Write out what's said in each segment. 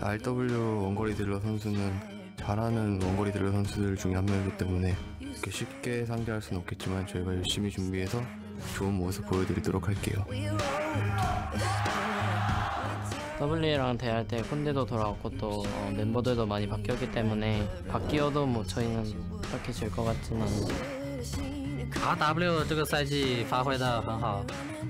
RW 원거리 딜러 선수는 잘하는 원거리 딜러 선수들 중에 한 명이기 때문에 이렇게 쉽게 상대할 수는 없겠지만 저희가 열심히 준비해서 좋은 모습 보여드리도록 할게요. WE랑 대할 때 콘대도 돌아왔고 또 멤버들도 많이 바뀌었기 때문에 바뀌어도 뭐 저희는 그렇게 질 것 같지는 않아요. RW 这个赛季发挥得很好，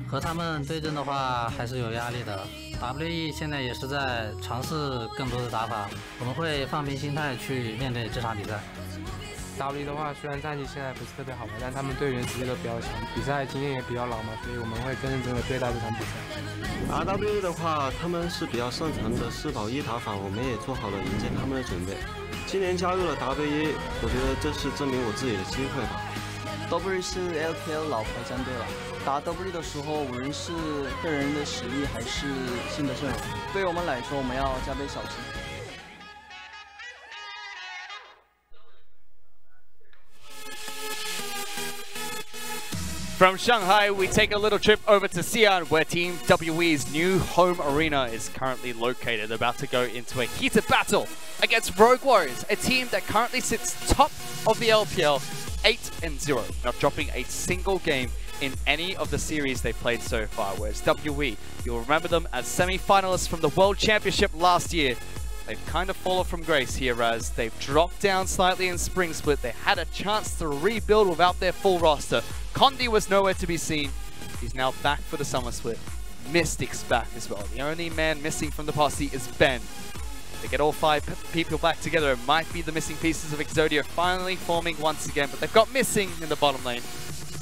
和他们对阵的话还是有压力的。WE 现在也是在尝试更多的打法，我们会放平心态去面对这场比赛。WE 的话，虽然战绩现在不是特别好嘛，但他们队员实力都比较强，比赛经验也比较老嘛，所以我们会更认真的对待这场比赛。RW 的话，他们是比较擅长的4保1打法，我们也做好了迎接他们的准备。今年加入了 WE， 我觉得这是证明我自己的机会吧。WE 是 LPL 老牌战队了，打 WE 的时候，无论是个人的实力还是新的阵容，对于我们来说，我们要加倍小心。 From Shanghai, we take a little trip over to Xi'an, where Team WE's new home arena is currently located, about to go into a heated battle against Rogue Warriors, a team that currently sits top of the LPL, 8-0, not dropping a single game in any of the series they've played so far, whereas WE, you'll remember them as semi-finalists from the World Championship last year. They've kind of fallen from grace here as they've dropped down slightly in Spring Split. They had a chance to rebuild without their full roster. Condi was nowhere to be seen. He's now back for the Summer Split. Mystic's back as well. The only man missing from the posse is Ben. They get all 5 people back together. It might be the missing pieces of Exodia finally forming once again, but they've got Missing in the bottom lane.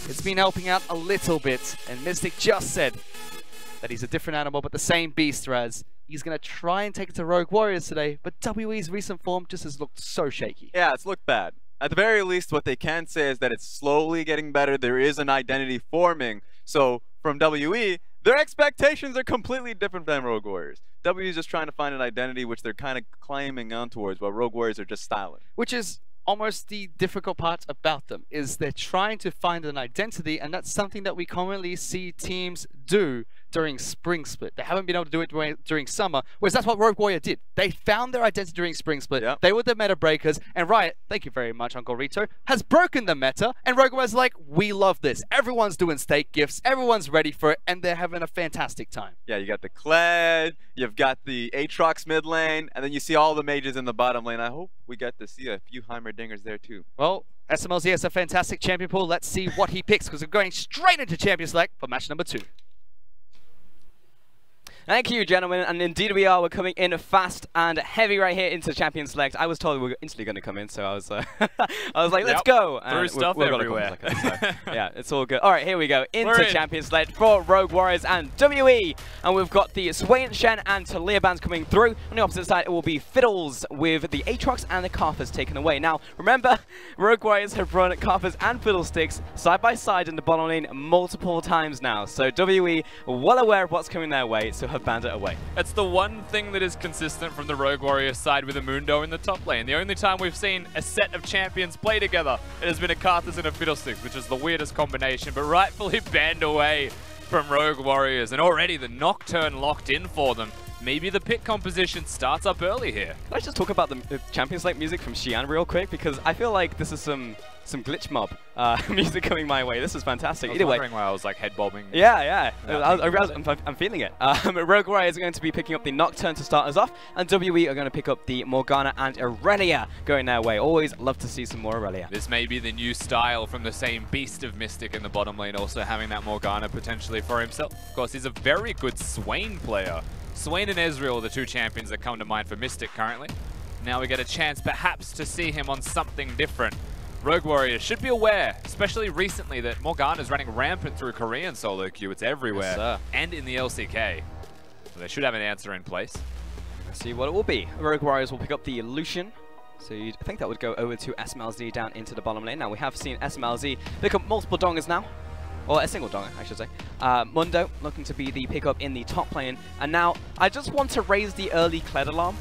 It's been helping out a little bit, and Mystic just said that he's a different animal, but the same beast, Raz. He's going to try and take it to Rogue Warriors today, but WE's recent form just has looked so shaky. Yeah, it's looked bad. At the very least, what they can say is that it's slowly getting better. There is an identity forming. So from WE, their expectations are completely different than Rogue Warriors. WE is just trying to find an identity which they're kind of claiming on towards, while Rogue Warriors are just styling. Which is almost the difficult part about them, is they're trying to find an identity, and that's something that we commonly see teams do during Spring Split. They haven't been able to do it during summer, whereas that's what Rogue Warrior did. They found their identity during Spring Split. Yep. They were the meta breakers, and Riot, thank you very much, Uncle Rito, has broken the meta, and Rogue Warrior's like, we love this. Everyone's doing stake gifts, everyone's ready for it, and they're having a fantastic time. Yeah, you got the Kled, you've got the Aatrox mid lane, and then you see all the mages in the bottom lane. I hope we get to see a few Heimerdingers there too. Well, SMLZ has a fantastic champion pool. Let's see what he picks, because we're going straight into Champion Select for match number 2. Thank you, gentlemen, and indeed we are. We're coming in fast and heavy right here into Champion Select. I was told we were instantly going to come in, so I was like, let's go. Through stuff everywhere. Yeah, it's all good. All right, here we go into Champion Select for Rogue Warriors and WE, and we've got the Swain, Shen, and Talia bands coming through. On the opposite side, it will be Fiddles with the Aatrox and the Carthus taken away. Now, remember, Rogue Warriors have run Carthus and Fiddlesticks side by side in the bottom lane multiple times now, so WE well aware of what's coming their way, so have banned it away. It's the one thing that is consistent from the Rogue Warriors side with Amundo in the top lane. The only time we've seen a set of champions play together, it has been a Carthus and a Fiddlesticks, which is the weirdest combination, but rightfully banned away from Rogue Warriors. And already the Nocturne locked in for them. Maybe the pick composition starts up early here. Can I just talk about the Champions League music from Xi'an real quick? Because I feel like this is some glitch mob music coming my way. This is fantastic. I was wondering why I was like head bobbing. Yeah. I'm feeling it. Rogue Warriors are going to be picking up the Nocturne to start us off, and WE are going to pick up the Morgana and Aurelia going their way. Always love to see some more Aurelia. This may be the new style from the same beast of Mystic in the bottom lane, also having that Morgana potentially for himself. Of course, he's a very good Swain player. Swain and Ezreal are the 2 champions that come to mind for Mystic currently. Now we get a chance perhaps to see him on something different. Rogue Warriors should be aware, especially recently, that Morgana is running rampant through Korean solo queue. It's everywhere, yes, and in the LCK. So they should have an answer in place. Let's see what it will be. Rogue Warriors will pick up the Lucian. So you'd think that would go over to SMLZ down into the bottom lane. Now we have seen SMLZ pick up multiple dongers now. or a single donga, I should say. Mundo looking to be the pickup in the top lane. And now, I just want to raise the early Kled alarm,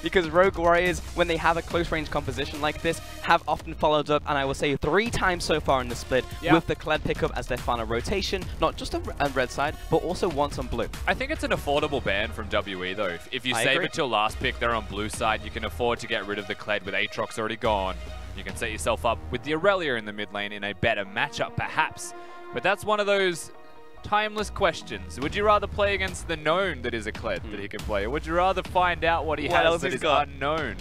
because Rogue Warriors, when they have a close range composition like this, have often followed up, and I will say 3 times so far in the split, with the Kled pickup as their final rotation, not just on red side, but also once on blue. I think it's an affordable ban from WE though. If you save it till last pick, they're on blue side, you can afford to get rid of the Kled with Aatrox already gone. You can set yourself up with the Aurelia in the mid lane in a better matchup, perhaps. But that's one of those timeless questions. Would you rather play against the known that is a Kled that he can play, or would you rather find out what he has that is unknown?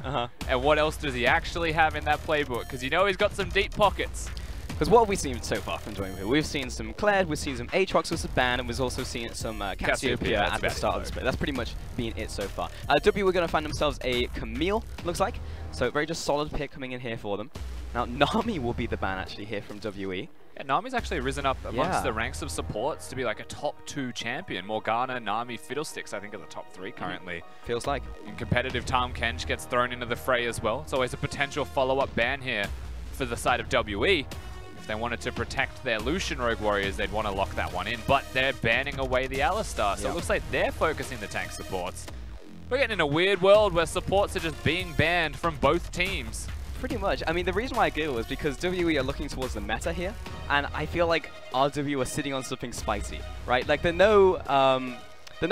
And what else does he actually have in that playbook? Because you know he's got some deep pockets. Because what have we seen so far from Join? We've seen some Kled, we've seen some Aatrox with the ban, and we've also seen some Cassiopeia at the start of the split. That's pretty much been it so far. W are going to find themselves a Camille, looks like. So very just solid pick coming in here for them. Now Nami will be the ban actually here from WE. Yeah, Nami's actually risen up amongst the ranks of supports to be like a top 2 champion. Morgana, Nami, Fiddlesticks I think are the top 3 currently. Feels like. In competitive, Tahm Kench gets thrown into the fray as well. It's always a potential follow-up ban here for the side of WE. If they wanted to protect their Lucian Rogue Warriors, they'd want to lock that one in. But they're banning away the Alistar, so it looks like they're focusing the tank supports. We're getting in a weird world where supports are just being banned from both teams. Pretty much. I mean, the reason why I giggle is because WE are looking towards the meta here, and I feel like RW are sitting on something spicy, right? Like, they're no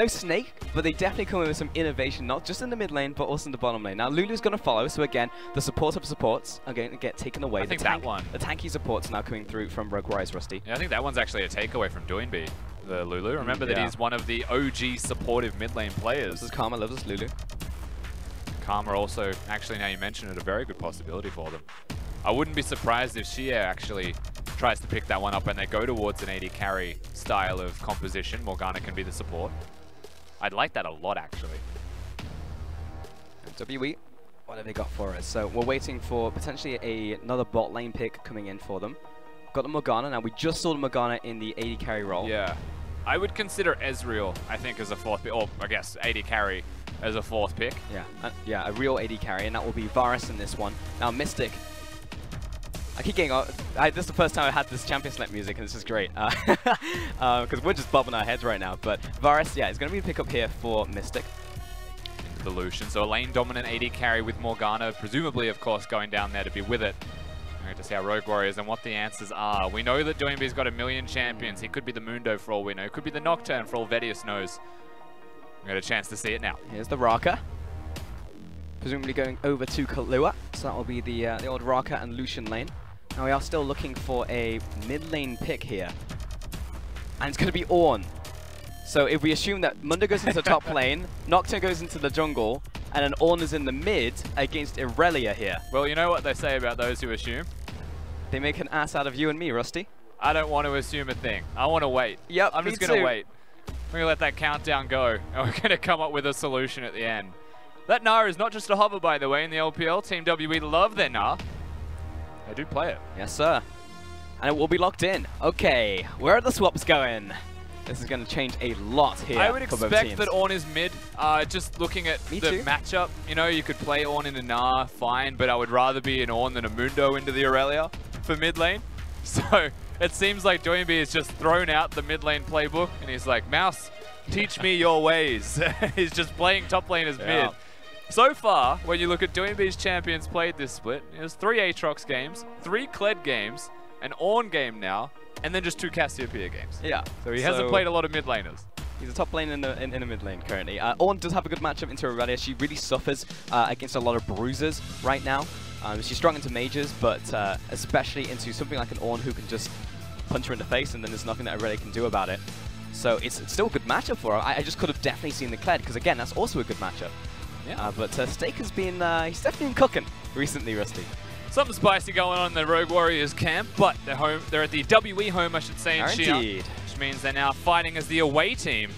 Snake, but they definitely come in with some innovation, not just in the mid lane, but also in the bottom lane. Now, Lulu's going to follow, so again, the support of supports are going to get taken away. I think that one. The tanky support's now coming through from Rogue Warriors, Rusty. Yeah, I think that one's actually a takeaway from Doinby, the Lulu. Remember that he's one of the OG supportive mid lane players. This is Karma, loves this Lulu. Karma also, actually now you mention it, a very good possibility for them. I wouldn't be surprised if Shia actually tries to pick that one up and they go towards an AD carry style of composition. Morgana can be the support. I'd like that a lot, actually. And WE, what have they got for us? So we're waiting for potentially another bot lane pick coming in for them. Got the Morgana. Now, we just saw the Morgana in the AD carry role. Yeah. I would consider Ezreal, I think, as a 4th pick, or I guess AD carry as a 4th pick. Yeah, a real AD carry, and that will be Varus in this one. Now, Mystic. I keep getting this is the first time I had this Champion Select music, and this is great. Because we're just bobbing our heads right now. But Varus, yeah, is going to be a pickup here for Mystic. Into the Lucian. So a lane-dominant AD carry with Morgana, presumably, of course, going down there to be with it. We're going to see how Rogue Warriors and what the answers are. We know that Doinby's got a million champions. He could be the Mundo for all we know. He could be the Nocturne for all Vedius knows. We got a chance to see it now. Here's the Raka. Presumably going over to Kahlua. So that will be the old Raka and Lucian lane. Now we are still looking for a mid lane pick here. And it's going to be Ornn. So if we assume that Mundo goes into the top lane, Nocturne goes into the jungle, and then Ornn is in the mid against Aurelia here. Well, you know what they say about those who assume? They make an ass out of you and me, Rusty. I don't want to assume a thing. I want to wait. Yep, I'm just going to wait. We're going to let that countdown go, and we're going to come up with a solution at the end. That Gnar is not just a hover, by the way, in the LPL. Team WE love their Gnar. They do play it. Yes, sir. And it will be locked in. Okay, where are the swaps going? This is going to change a lot here. I would expect that Ornn is mid. Just looking at the matchup, you know, you could play Ornn in a Gnar, fine, but I would rather be an Ornn than a Mundo into the Aurelia for mid lane. So it seems like Doinby has just thrown out the mid lane playbook, and he's like, Mouse, teach me your ways. He's just playing top lane as mid. So far, when you look at Doinby's champions played this split, there's 3 Aatrox games, 3 Kled games, an Ornn game now, and then just 2 Cassiopeia games. Yeah. So he hasn't played a lot of mid laners. He's a top lane in the mid lane currently. Ornn does have a good matchup into Aurelia. She really suffers against a lot of bruisers right now. She's strong into mages, but especially into something like an Ornn who can just punch her in the face, and then there's nothing that Aurelia can do about it. So it's still a good matchup for her. I just could have definitely seen the Kled, because again, that's also a good matchup. Yeah. But Stake has been, he's definitely been cooking recently, Rusty. Something spicy going on in the Rogue Warriors camp, but they're home. They're at the WE home, I should say, in Xi'an, which means they're now fighting as the away team.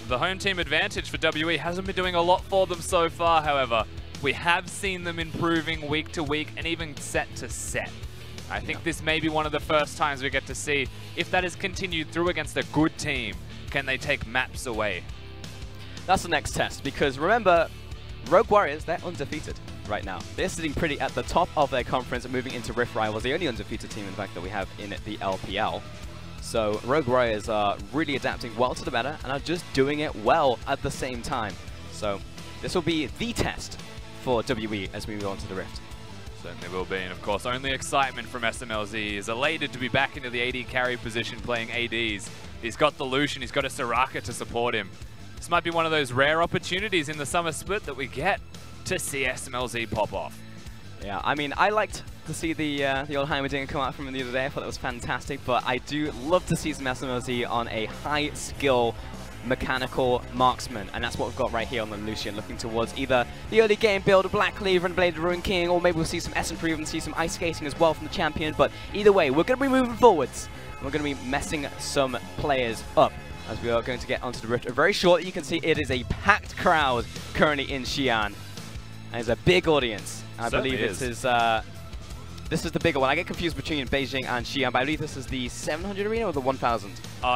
The home team advantage for WE hasn't been doing a lot for them so far, however. We have seen them improving week to week and even set to set. I think this may be one of the first times we get to see if that is continued through against a good team. Can they take maps away? That's the next test, because remember, Rogue Warriors, they're undefeated right now. They're sitting pretty at the top of their conference and moving into Rift Rivals, the only undefeated team, in fact, that we have in the LPL. So Rogue Warriors are really adapting well to the meta and are just doing it well at the same time. So this will be the test for WE as we move on to the Rift. Certainly will be, and of course only excitement from SMLZ. Is elated to be back into the AD carry position playing ADs. He's got the Lucian, he's got a Soraka to support him. This might be one of those rare opportunities in the summer split that we get to see SMLZ pop off. Yeah, I mean, I liked to see the old Heimerdinger come out from him the other day. I thought that was fantastic, but I do love to see some SMLZ on a high skill mechanical marksman, and that's what we've got right here on the Lucian, looking towards either the early game build of Black Cleaver and Blade of Ruin King, or maybe we'll see some S improve and see some ice skating as well from the champion. But either way, we're going to be moving forwards, and we're going to be messing some players up as we are going to get onto the Rift very shortly. You can see it is a packed crowd currently in Xi'an, and it's a big audience. I believe this is the bigger one. I get confused between Beijing and Xi'an, but I believe this is the 700 arena or the 1000.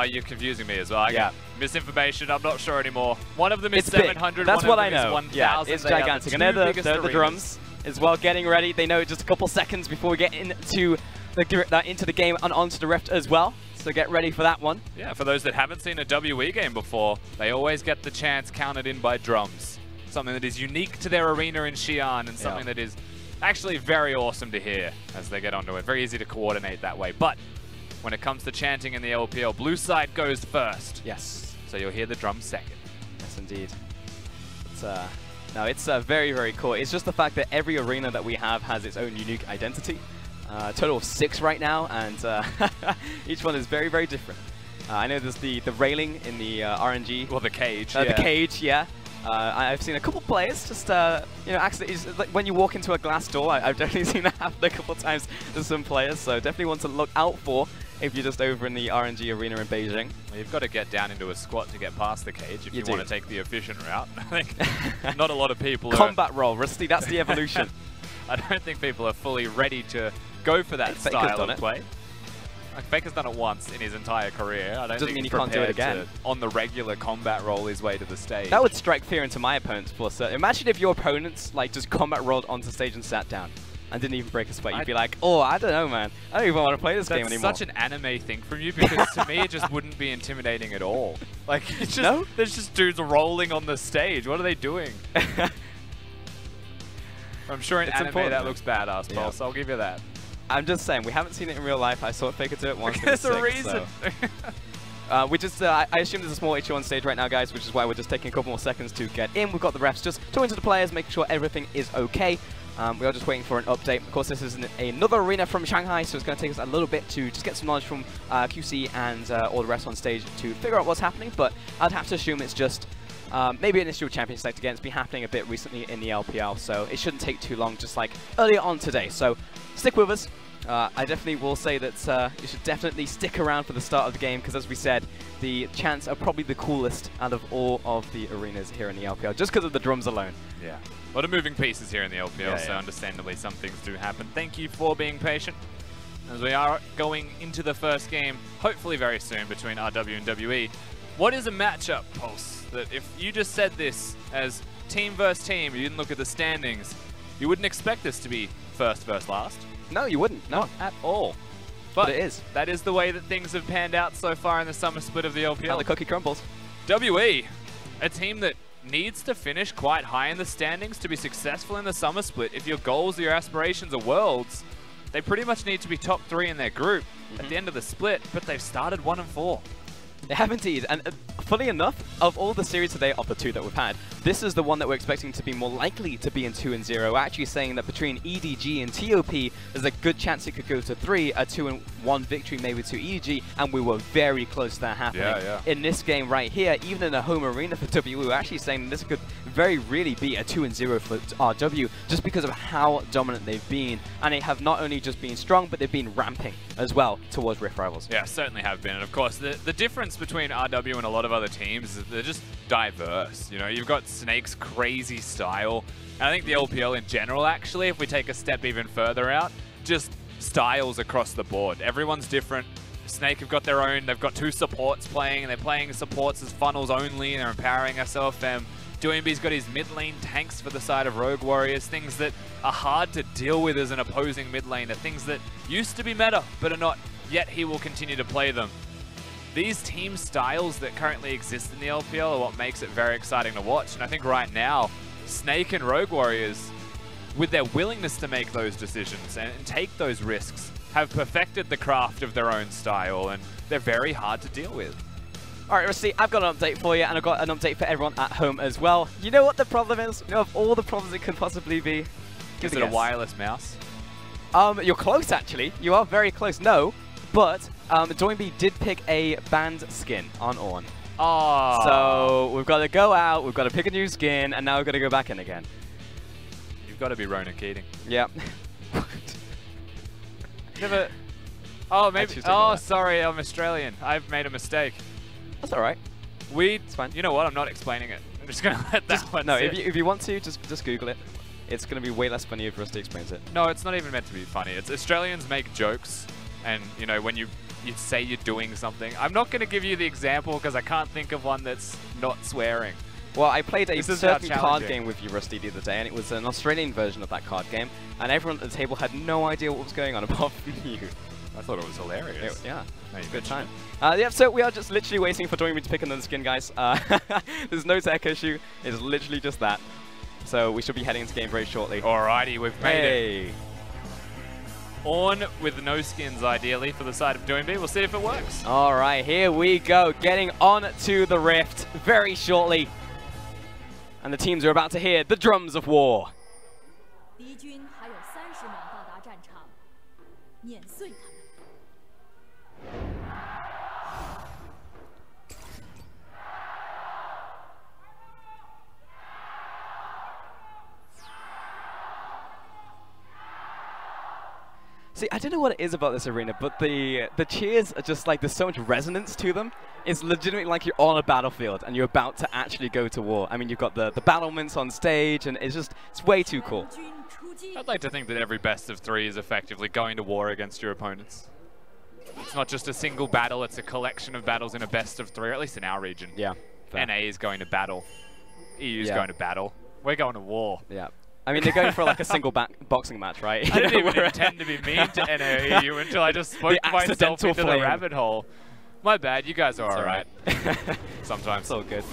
You're confusing me as well. I yeah. get misinformation. I'm not sure anymore. One of them is it's 700. Big. That's one what of I them know. Is 1,000. Yeah, it's gigantic. And they're the drums as well, getting ready. They know just a couple seconds before we get into the game and onto the Rift as well. So get ready for that one. Yeah, for those that haven't seen a WE game before, they always get the chance counted in by drums. Something that is unique to their arena in Xi'an, and something that is actually very awesome to hear as they get onto it. Very easy to coordinate that way. But when it comes to chanting in the LPL, blue side goes first. Yes. So you'll hear the drums second. Yes, indeed. It's very, very cool. It's just the fact that every arena that we have has its own unique identity. Total of 6 right now, and each one is very, very different. I know there's the railing in the RNG. Well, the cage. The cage, yeah. I've seen a couple players just, accidentally, like when you walk into a glass door, I've definitely seen that happen a couple times to some players, so definitely one to look out for if you're just over in the RNG arena in Beijing. Well, you've got to get down into a squat to get past the cage if you want to take the efficient route. I think not a lot of people Combat roll, Rusty, that's the evolution. I don't think people are fully ready to go for that style of play. Like, Faker's done it once in his entire career. I don't think he's can't do it again. On the regular combat roll his way to the stage. That would strike fear into my opponents for certain. Imagine if your opponents just combat rolled onto stage and sat down and didn't even break a sweat. You'd be like, oh, I don't know, man. I don't even want to play this game anymore. That's such an anime thing from you, because to me it just wouldn't be intimidating at all. Like, it's just, there's just dudes rolling on the stage. What are they doing? I'm sure in anime that looks badass, Pulse. I'll give you that. I'm just saying, we haven't seen it in real life. I saw Faker do it once. There's a reason. So. I assume there's a small HU on stage right now, guys, which is why we're just taking a couple more seconds to get in. We've got the refs just talking to the players, making sure everything is okay. We are just waiting for an update. Of course, this is another arena from Shanghai, so it's going to take us a little bit to just get some knowledge from QC and all the refs on stage to figure out what's happening. But I'd have to assume it's just maybe an issue with Champions Select again. It's been happening a bit recently in the LPL, so it shouldn't take too long, just like earlier on today. So stick with us. I definitely will say that you should definitely stick around for the start of the game, because as we said, the chants are probably the coolest out of all of the arenas here in the LPL, just because of the drums alone. Yeah. A lot of moving pieces here in the LPL, so understandably some things do happen. Thank you for being patient, as we are going into the first game, hopefully very soon, between RW and WE. What is a matchup, Pulse, that if you just said this as team versus team, you didn't look at the standings, you wouldn't expect this to be first versus last? No, you wouldn't. No. Not at all. But it is. That is the way that things have panned out so far in the summer split of the LPL. How the cookie crumbles. WE, a team that needs to finish quite high in the standings to be successful in the summer split. If your goals, your aspirations are worlds, they pretty much need to be top 3 in their group at the end of the split, but they've started 1-4. They have indeed, and funny enough, of all the series today, of the 2 that we've had, this is the one that we're expecting to be more likely to be in 2-0. We're actually saying that between EDG and TOP, there's a good chance it could go to 3, a 2-1 victory maybe to EDG, and we were very close to that happening. In this game right here, even in a home arena for W, we were actually saying this could very really be a 2-0 for RW, just because of how dominant they've been, and they have not only just been strong, but they've been ramping as well towards Rift Rivals. Yeah, certainly have been, and of course, the difference between RW and a lot of other teams is that they're just diverse. You know, you've got Snake's crazy style, and I think the LPL in general, actually, if we take a step even further out, just styles across the board. Everyone's different. Snake have got their own, they've got 2 supports playing, and they're playing supports as funnels only, and they're empowering SLFM. Doinby's got his mid lane tanks for the side of Rogue Warriors, things that are hard to deal with as an opposing mid laner, things that used to be meta, but are not, yet he will continue to play them. these team styles that currently exist in the LPL are what makes it very exciting to watch. And I think right now, Snake and Rogue Warriors, with their willingness to make those decisions and take those risks, have perfected the craft of their own style, and they're very hard to deal with. All right, Rusty, I've got an update for you, and I've got an update for everyone at home as well. You know what the problem is? You know, of all the problems it could possibly be? Is it a wireless mouse? You're close, actually. You are very close. No, but Doinby did pick a band skin on Ornn. Oh. So we've got to go out, we've got to pick a new skin, and now we've got to go back in again. You've got to be Ronan Keating. Yep. Never. Oh, maybe. Oh, sorry, I'm Australian. I've made a mistake. That's all right. It's fine. You know what? I'm not explaining it. I'm just gonna let that one. No, sit. if you want to, just Google it. It's gonna be way less funny if Rusty explains it. No, it's not even meant to be funny. It's Australians make jokes, and you know when you say you're doing something. I'm not gonna give you the example because I can't think of one that's not swearing. Well, I played a certain card game with you, Rusty, the other day, and it was an Australian version of that card game, and everyone at the table had no idea what was going on apart from you. I thought it was hilarious. Yeah, no, it's a good time. Yeah, so we are just literally waiting for Doinby to pick another skin, guys. There's no tech issue. It's literally just that. So we should be heading into game very shortly. Alrighty, we've made it. Ornn with no skins, ideally, for the side of Doinby. We'll see if it works. All right, here we go. Getting on to the Rift very shortly. And the teams are about to hear the drums of war. See, I don't know what it is about this arena, but the cheers are just like, there's so much resonance to them. It's legitimately like you're on a battlefield and you're about to actually go to war. I mean, you've got the battlements on stage, and it's way too cool. I'd like to think that every best of 3 is effectively going to war against your opponents. It's not just a single battle, it's a collection of battles in a best of 3, or at least in our region. Yeah. Fair. NA is going to battle. EU is going to battle. We're going to war. Yeah. I mean, they're going for like a single boxing match, right? I didn't even intend to be mean to NA or EU until I just spoke myself into the rabbit hole. My bad, you guys are alright. Sometimes. It's all good.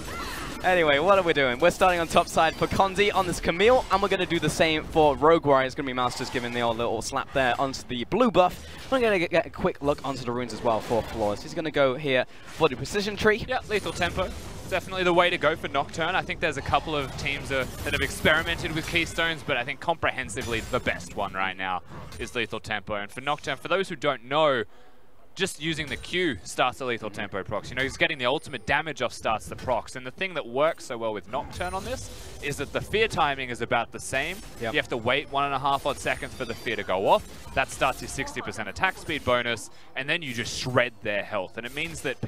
Anyway, what are we doing? We're starting on top side for Condi on this Camille, and we're going to do the same for Rogue Warrior. It's going to be Mouse just giving the old little slap there onto the blue buff. We're going to get a quick look onto the runes as well for Flawless. He's going to go here for the precision tree. Yeah, lethal tempo. Definitely the way to go for Nocturne. I think there's a couple of teams that have experimented with keystones, but I think comprehensively the best one right now is lethal tempo. And for Nocturne, for those who don't know, just using the Q starts the lethal tempo procs. You know, he's getting the ultimate damage off starts the procs. And the thing that works so well with Nocturne on this is that the fear timing is about the same. Yep. You have to wait 1.5 odd seconds for the fear to go off. That starts your 60% attack speed bonus, and then you just shred their health. And it means that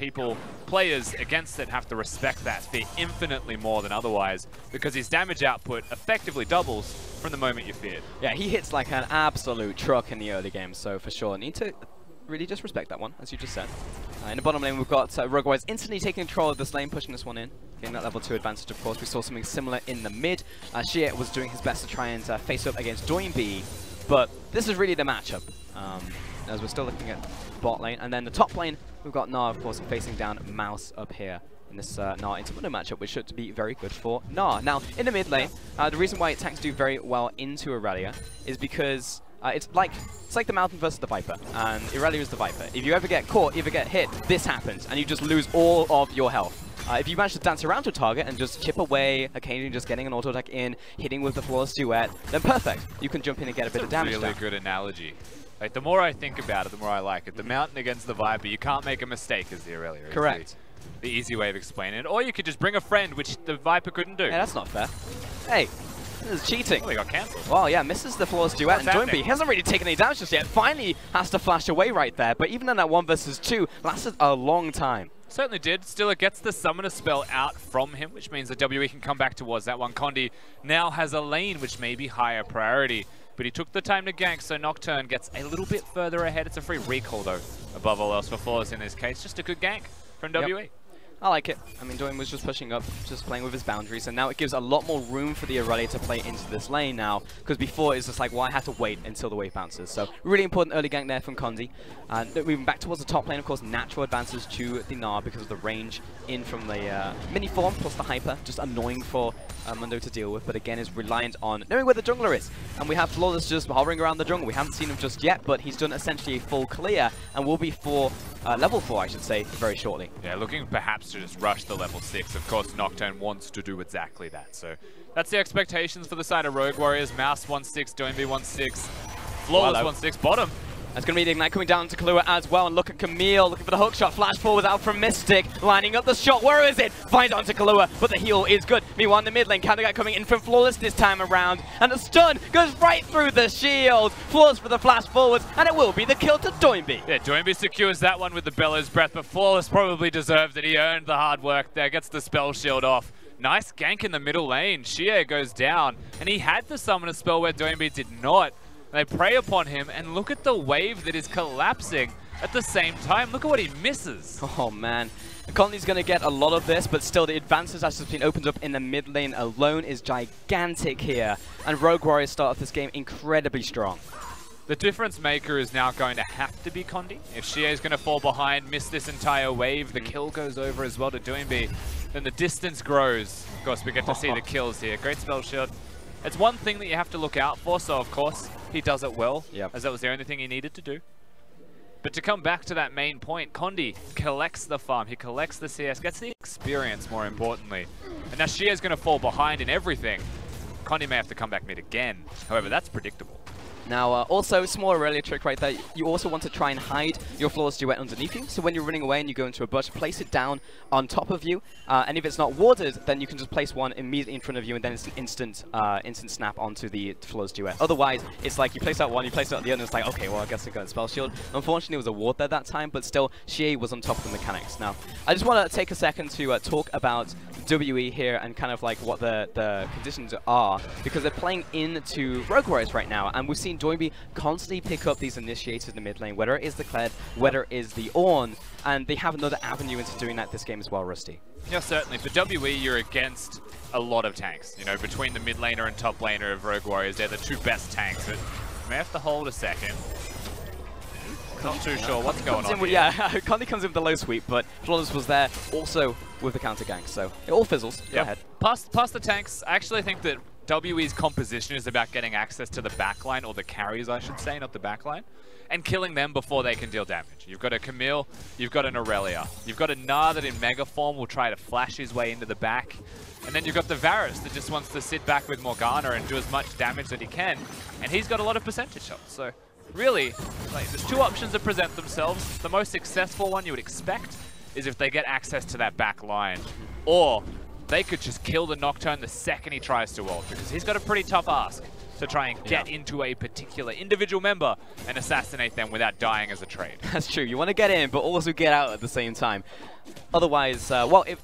players against it have to respect that fear infinitely more than otherwise, because his damage output effectively doubles from the moment you're feared. Yeah, he hits like an absolute truck in the early game, so for sure. Need to really just respect that one, as you just said. In the bottom lane, we've got Rogue Warriors instantly taking control of this lane, pushing this one in. Getting that level 2 advantage, of course. We saw something similar in the mid. Shia was doing his best to try and face up against Doinby, but this is really the matchup, as we're still looking at bot lane. And then the top lane, we've got Na, of course, facing down Mouse up here in this Na into Mundo matchup, which should be very good for Na. Now, in the mid lane, the reason why tanks do very well into Aurelia is because it's like the Mountain versus the Viper, and Aurelia is the Viper. If you ever get caught, you ever get hit, this happens, and you just lose all of your health. If you manage to dance around to a target and just chip away, occasionally just getting an auto attack in, hitting with the Flawless Duet, then perfect. You can jump in and get a bit of damage down. That's a really good analogy. Like, the more I think about it, the more I like it. The Mountain against the Viper, you can't make a mistake as the Aurelia. Correct. The easy way of explaining it. Or you could just bring a friend, which the Viper couldn't do. Hey, that's not fair. Hey. This is cheating. Oh, he got cancelled. Well, yeah, misses the Flawless Duet, and Doinby hasn't really taken any damage just yet. Finally has to flash away right there, but even in that 1 versus 2, lasted a long time. Certainly did. Still, it gets the Summoner spell out from him, which means that WE can come back towards that one. Condi now has a lane, which may be higher priority, but he took the time to gank, so Nocturne gets a little bit further ahead. It's a free recall, though, above all else for Flawless in this case. Just a good gank from WE. I like it. I mean, Doin was just pushing up, just playing with his boundaries, and now it gives a lot more room for the Irelia to play into this lane now, because before it's just like, well, I had to wait until the wave bounces. So really important early gank there from Condi. Moving back towards the top lane, of course, natural advances to the Gnar because of the range in from the mini form plus the hyper, just annoying for Mundo to deal with, but again is reliant on knowing where the jungler is. And we have Flawless just hovering around the jungle. We haven't seen him just yet, but he's done essentially a full clear and will be level 4, I should say, very shortly. Yeah, looking perhaps to just rush the level 6. Of course, Nocturne wants to do exactly that. So that's the expectations for the side of Rogue Warriors. Mouse 1-6, Doinby 1-6, Flawless 1-6, bottom. That's going to be the Ignite coming down to Kahlua as well. And look at Camille looking for the hook shot. Flash forward out from Mystic. Lining up the shot. Where is it? Finds onto Kahlua, but the heal is good. Meanwhile, in the mid lane, Counterguy coming in from Flawless this time around. And the stun goes right through the shield. Flawless for the flash forwards. And it will be the kill to Doinby. Yeah, Doinby secures that one with the Bellows Breath, but Flawless probably deserved it. He earned the hard work there. Gets the spell shield off. Nice gank in the middle lane. Xie goes down. And he had the summon a spell where Doinby did not. They prey upon him, and look at the wave that is collapsing at the same time. Look at what he misses. Oh, man. Conley's going to get a lot of this, but still the advances that's just been opened up in the mid lane alone is gigantic here. And Rogue Warriors start off this game incredibly strong. The difference maker is now going to have to be Condi. If Xie is going to fall behind, miss this entire wave, the kill goes over as well to Doinby, then the distance grows. Of course, we get to see the kills here. Great spell shield. It's one thing that you have to look out for, so of course he does it well, as that was the only thing he needed to do. But to come back to that main point, Condi collects the farm, he collects the CS, gets the experience more importantly. And now Xie is going to fall behind in everything. Condi may have to come back mid again, however that's predictable. Now, also, small Irelia trick right there. You also want to try and hide your Flawless Duet underneath you. So when you're running away and you go into a bush, place it down on top of you. And if it's not warded, then you can just place one immediately in front of you, and then it's an instant snap onto the Flawless Duet. Otherwise, it's like you place out one, you place out the other, and it's like, okay, well, I guess I got a spell shield. Unfortunately, it was a ward there that time, but still, Xie was on top of the mechanics. Now, I just want to take a second to talk about WE here and kind of like what the conditions are, because they're playing into Rogue Warriors right now, and we've seen Doinby constantly pick up these initiators in the mid lane, whether it is the Kled, whether it is the Ornn, and they have another avenue into doing that this game as well, Rusty. Yeah, certainly. For WE, you're against a lot of tanks. You know, between the mid laner and top laner of Rogue Warriors, they're the two best tanks. But you may have to hold a second. Not too sure what's going on here. Yeah, Conley comes in with the low sweep, but Flawless was there also with the counter gank, so it all fizzles. Go ahead. Past the tanks, I actually think that WE's composition is about getting access to the backline, or the carries, I should say, not the backline, and killing them before they can deal damage. You've got a Camille, you've got an Irelia, you've got a Gnar that in Mega Form will try to flash his way into the back, and then you've got the Varus that just wants to sit back with Morgana and do as much damage that he can, and he's got a lot of percentage shots, so really, like, there's two options that present themselves. The most successful one you would expect is if they get access to that back line, or they could just kill the Nocturne the second he tries to ult, because he's got a pretty tough ask to try and get into a particular individual member and assassinate them without dying as a trade. That's true. You want to get in, but also get out at the same time. Otherwise, well, if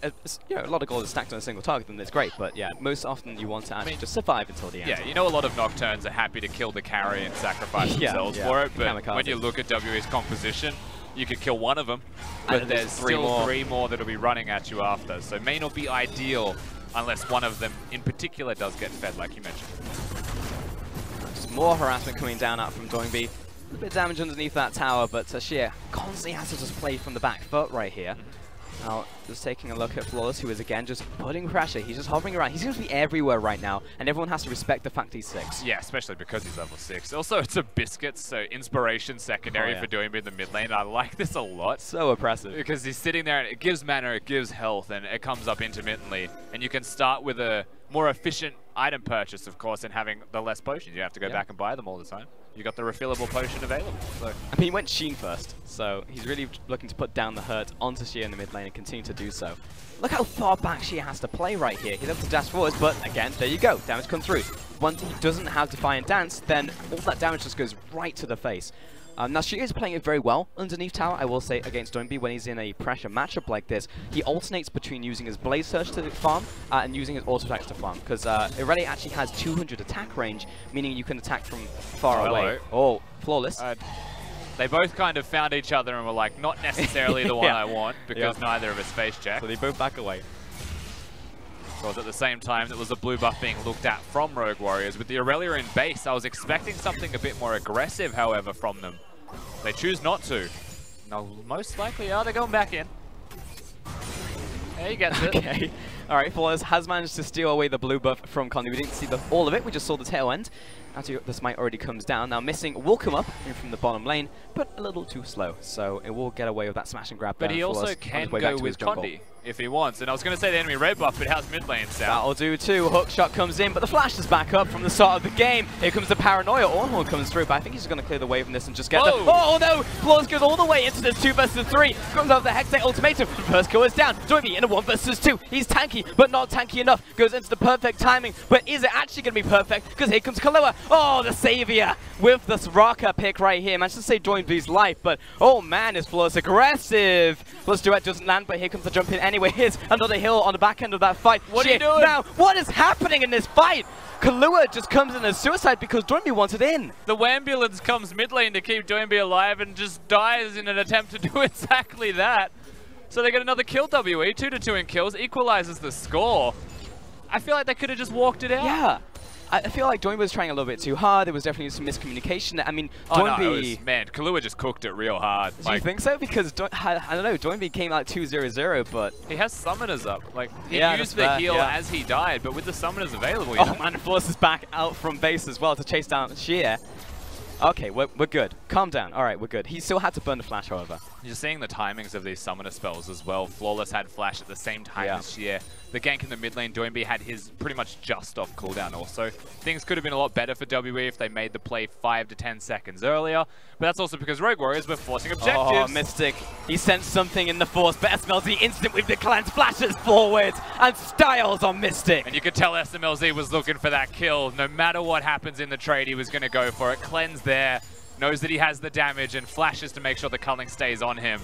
you know, a lot of gold is stacked on a single target, then that's great. But yeah, most often you want to actually just survive until the end. Yeah, you know, a lot of Nocturnes are happy to kill the carry and sacrifice themselves for it. But when you look at WE's composition, you could kill one of them, but there's still three more that'll be running at you after. So it may not be ideal unless one of them in particular does get fed, like you mentioned. Just more harassment coming down out from Doinby. A bit of damage underneath that tower, but Xie constantly has to just play from the back foot right here. Now, just taking a look at Flawless, who is again just putting pressure. He's just hovering around. He seems to be everywhere right now, and everyone has to respect the fact he's 6. Yeah, especially because he's level 6. Also, it's a biscuit, so inspiration secondary for doing in the mid lane. I like this a lot. So oppressive. Because he's sitting there, and it gives mana, it gives health, and it comes up intermittently. And you can start with a more efficient item purchase, of course, and having the less potions. You have to go back and buy them all the time. You got the refillable potion available. So. I mean, he went Sheen first, so he's really looking to put down the hurt onto Xie in the mid lane and continue to do so. Look how far back Xie has to play right here. He loves to dash forwards, but again, there you go. Damage comes through. Once he doesn't have Defiant Dance, then all that damage just goes right to the face. Now, Xie is playing it very well underneath tower, I will say, against Doinby when he's in a pressure matchup like this. He alternates between using his Blaze Surge to farm and using his auto attacks to farm, because Irelia actually has 200 attack range, meaning you can attack from far away. Oh, Flawless. They both kind of found each other and were like, not necessarily the one I want, because neither of us face check. So they both back away. Because at the same time, there was a blue buff being looked at from Rogue Warriors. With the Aurelia in base, I was expecting something a bit more aggressive, however, from them. They choose not to. No, most likely, they're going back in. There he gets it. Okay. All right, Flawless has managed to steal away the blue buff from Condi. We didn't see all of it, we just saw the tail end. Actually, the smite already comes down. Now Missing will come up in from the bottom lane, but a little too slow. So it will get away with that smash and grab there. But he also can go with Condi if he wants. And I was going to say the enemy red buff, but how's mid lane sound? That'll do too. Hook shot comes in, but the flash is back up from the start of the game. Here comes the Paranoia. Ornhorn comes through, but I think he's going to clear the way from this and just get the... Oh no! Flawless goes all the way into this 2 versus 3. Comes out the Hexate ultimatum. The first kill is down. Joyby in a 1 versus 2. He's tanky, but not tanky enough. Goes into the perfect timing, but is it actually going to be perfect? Because here comes Kahlua. Oh, the savior with the Soraka pick right here. Managed to save Joyby's life, but oh man, is Flawless aggressive. Flawless duet doesn't land, but here comes the jump in anyway. Here's another hill on the back end of that fight. What are you doing? Now, what is happening in this fight? Kahlua just comes in as suicide because Joyby wants it in. The Wambulance comes mid lane to keep Joyby alive and just dies in an attempt to do exactly that. So they get another kill, WE, 2-2 in kills, equalizes the score. I feel like they could have just walked it out. Yeah. I feel like Joyby was trying a little bit too hard. There was definitely some miscommunication. I mean, Joyby... man, Kahlua just cooked it real hard. Do you think so? Because, I don't know, Joyby came out 2-0-0, but... He has summoners up. Like, he used the heal as he died, but with the summoners available, you know? Man, Flawless is back out from base as well to chase down Sheer. Okay, we're good. Calm down. All right, we're good. He still had to burn the flash, however. You're seeing the timings of these summoner spells as well. Flawless had flash at the same time as Sheer. The gank in the mid lane, Joyby had his pretty much just off cooldown also. Things could have been a lot better for WE if they made the play 5 to 10 seconds earlier. But that's also because Rogue Warriors were forcing objectives. Oh, Mystic. He sensed something in the force, but SMLZ instant with the cleanse flashes forwards and styles on Mystic. And you could tell SMLZ was looking for that kill. No matter what happens in the trade, he was going to go for it. Cleanse there. Knows that he has the damage and flashes to make sure the culling stays on him.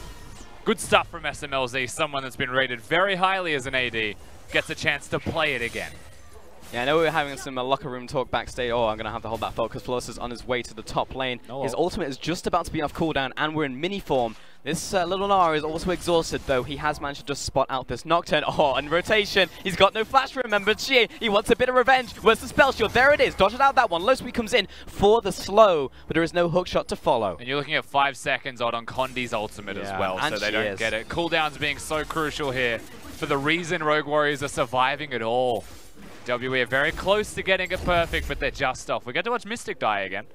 Good stuff from SMLZ, someone that's been rated very highly as an AD. Gets a chance to play it again. Yeah, I know we were having some locker room talk backstage. Oh, I'm going to have to hold that thought because Flawless is on his way to the top lane. His ultimate is just about to be off cooldown and we're in mini form. This little Nara is also exhausted, though. He has managed to just spot out this Nocturne. Oh, and rotation. He's got no flash, remember. Chie, he wants a bit of revenge. Where's the spell shield? There it is. Dodged out that one. Losby comes in for the slow, but there is no hook shot to follow. And you're looking at 5 seconds odd on Condi's ultimate as well, so they don't get it. Cooldowns being so crucial here for the reason Rogue Warriors are surviving at all. WE are very close to getting it perfect, but they're just off. We get to watch Mystic die again.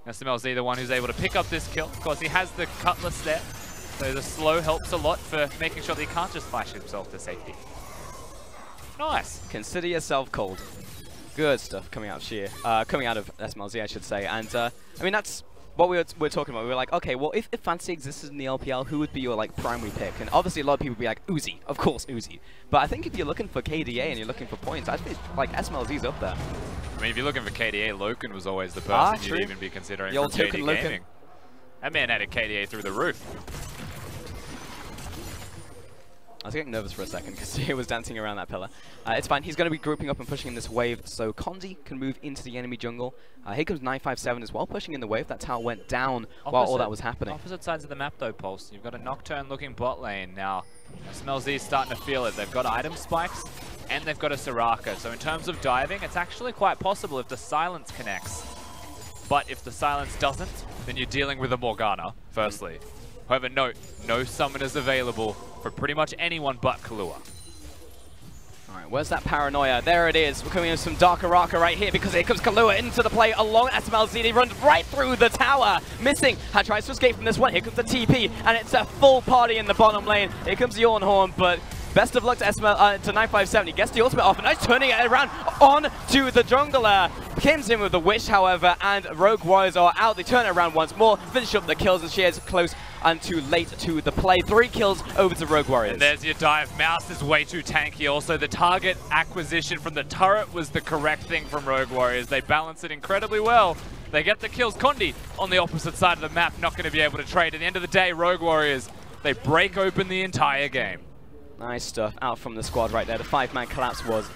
SMLZ the one who's able to pick up this kill. Of course, he has the Cutlass there. So the slow helps a lot for making sure that he can't just flash himself to safety. Nice. Consider yourself cold. Good stuff coming out of Sheer. Coming out of SMLZ, I should say. And, I mean, that's what we're talking about. We were like, okay, well, if Fantasy existed in the LPL, who would be your, like, primary pick? And obviously, a lot of people would be like, Uzi. Of course, Uzi. But I think if you're looking for KDA and you're looking for points, I think, like, SMLZ's up there. I mean, if you're looking for KDA, Loken was always the person you'd even be considering for KD Gaming. That man had a KDA through the roof. I was getting nervous for a second because he was dancing around that pillar. It's fine. He's going to be grouping up and pushing in this wave, so Condi can move into the enemy jungle. Here comes 957 as well, pushing in the wave. That tower went down while all that was happening. Opposite sides of the map, though, Pulse. You've got a Nocturne-looking bot lane. Now, SMLZ's starting to feel it. They've got item spikes, and they've got a Soraka. So in terms of diving, it's actually quite possible if the silence connects. But if the silence doesn't, then you're dealing with a Morgana, firstly. However, note, no summoners available for pretty much anyone but Kahlua. Alright, where's that Paranoia? There it is. We're coming in with some Dark Araka right here because here comes Kahlua into the play along SMLZ. He runs right through the tower. Missing. Tries to escape from this one. Here comes the TP, and it's a full party in the bottom lane. Here comes Yornhorn, but best of luck to to 957. He gets the ultimate off, and nice turning it around on to the jungler. Comes in with the Wish, however, and Rogue Warriors are out. They turn it around once more, finish up the kills, and Sheer's close and too late to the play. 3 kills over to Rogue Warriors. And there's your dive. Mouse is way too tanky. Also, the target acquisition from the turret was the correct thing from Rogue Warriors. They balance it incredibly well. They get the kills. Condi on the opposite side of the map, not going to be able to trade. At the end of the day, Rogue Warriors, they break open the entire game. Nice stuff out from the squad right there. The 5-man collapse was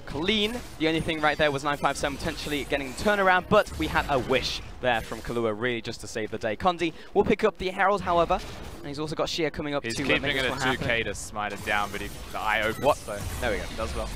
clean. The only thing right there was 957 potentially getting the turnaround, but we had a Wish there from Kahlua, really just to save the day. Condi will pick up the Herald, however, and he's also got Sheer coming up he's to keeping make it this at one 2k happen. to smite it down, but the eye opens. What? So. There we go, does well.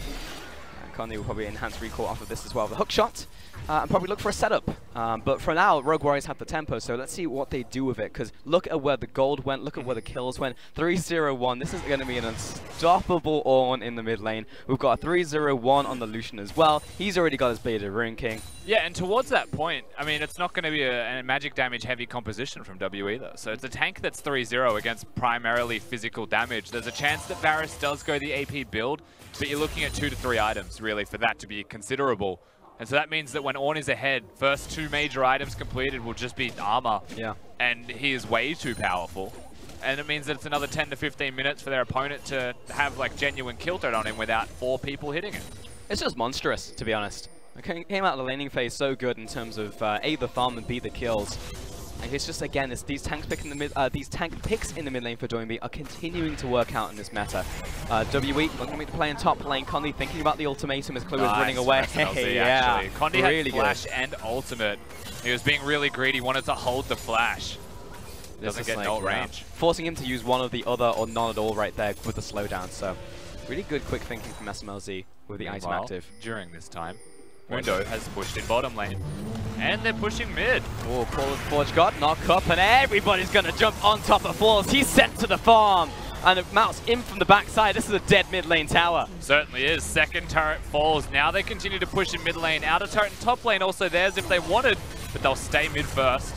Condi will probably enhance recall off of this as well. The hook shot, and probably look for a setup. But for now, Rogue Warriors have the tempo, so let's see what they do with it. Because look at where the gold went, look at where the kills went. 3-0-1, this is going to be an unstoppable Ornn in the mid lane. We've got a 3-0-1 on the Lucian as well. He's already got his Bladed Rune King. Yeah, and towards that point, I mean, it's not going to be a magic damage heavy composition from W either. So it's a tank that's 3-0 against primarily physical damage. There's a chance that Varus does go the AP build, but you're looking at 2 to 3 items really for that to be considerable. And so that means that when Ornn is ahead, first 2 major items completed will just be armor. Yeah. And he is way too powerful. And it means that it's another 10 to 15 minutes for their opponent to have like genuine kill threat on him without 4 people hitting him. It's just monstrous, to be honest. It came out of the laning phase so good in terms of A, the farm, and B, the kills. Like it's just, again, these tank picks in the mid lane for Doinby are continuing to work out in this meta. WE looking to play in top lane. Condi thinking about the ultimatum as Clue is running away. Yeah, Condi really had flash good. and ultimate. He was being really greedy, wanted to hold the flash. Doesn't get no range. Forcing him to use one or the other or none at all right there with the slowdown. So really good quick thinking from SMLZ with the item active. During this time, Mundo has pushed in bottom lane. And they're pushing mid. Oh, Call of Forge God, knock up, and everybody's going to jump on top of Falls. He's sent to the farm. And Mouse in from the backside. This is a dead mid lane tower. Certainly is. Second turret falls. Now they continue to push in mid lane. Outer turret and top lane also theirs if they wanted, but they'll stay mid first.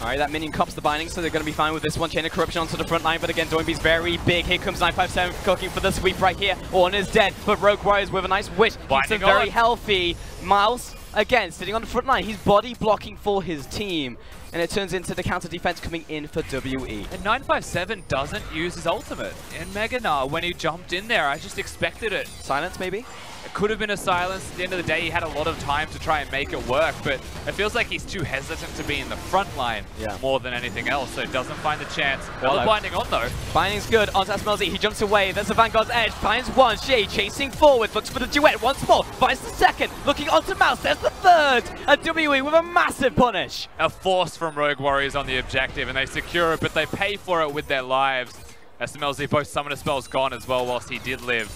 All right, that minion cops the binding, so they're going to be fine with this one. Chain of Corruption onto the front line, but again, Doinby's very big. Here comes 957 cooking for the sweep right here. Ornn is dead, but Rogue Warriors with a nice wit. Keeps him very healthy. Miles, again, sitting on the front line. He's body blocking for his team. And it turns into the counter defense coming in for WE. And 957 doesn't use his ultimate. In Meganar, when he jumped in there, I just expected it. Silence, maybe? It could have been a silence. At the end of the day, he had a lot of time to try and make it work, but it feels like he's too hesitant to be in the front line more than anything else, so doesn't find the chance. Well, binding on, though. Binding's good onto SMLZ. He jumps away. There's the Vanguard's edge. Finds one. Shay chasing forward. Looks for the duet once more. Finds the second. Looking onto Mouse. There's the third. And WE with a massive punish. A force from Rogue Warriors on the objective, and they secure it, but they pay for it with their lives. SMLZ, both summoner spells gone as well, whilst he did live.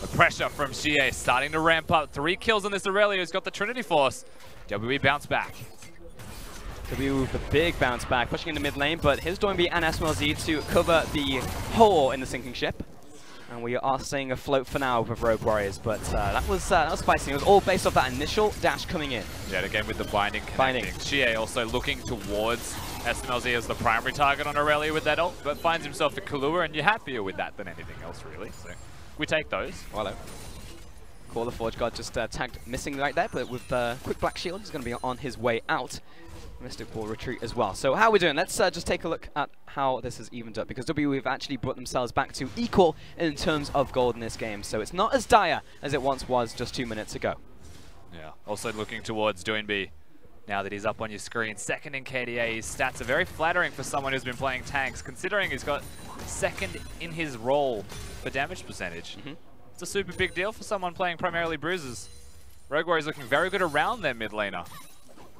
The pressure from Xie starting to ramp up. 3 kills on this Aurelia who's got the Trinity Force. WE bounce back. WE with a big bounce back, pushing into mid lane, but here's Doinby and SMLZ to cover the hole in the sinking ship. And we are staying afloat for now with Rogue Warriors, but that was spicy. It was all based off that initial dash coming in. Yeah, again with the binding connecting. Xie also looking towards SMLZ as the primary target on Aurelia with that ult, but finds himself the Kahlua, and you're happier with that than anything else, really. So we take those. Hello. Call the Forge God just tagged missing right there, but with quick black shield, he's going to be on his way out. Mystic Ball retreat as well. So how are we doing? Let's just take a look at how this has evened up, because WE have actually brought themselves back to equal in terms of gold in this game. So it's not as dire as it once was just 2 minutes ago. Yeah. Also looking towards Doinby. Now that he's up on your screen, second in KDA, his stats are very flattering for someone who's been playing tanks, considering he's got second in his role for damage percentage. It's a super big deal for someone playing primarily bruises. Rogue Warriors looking very good around their mid laner.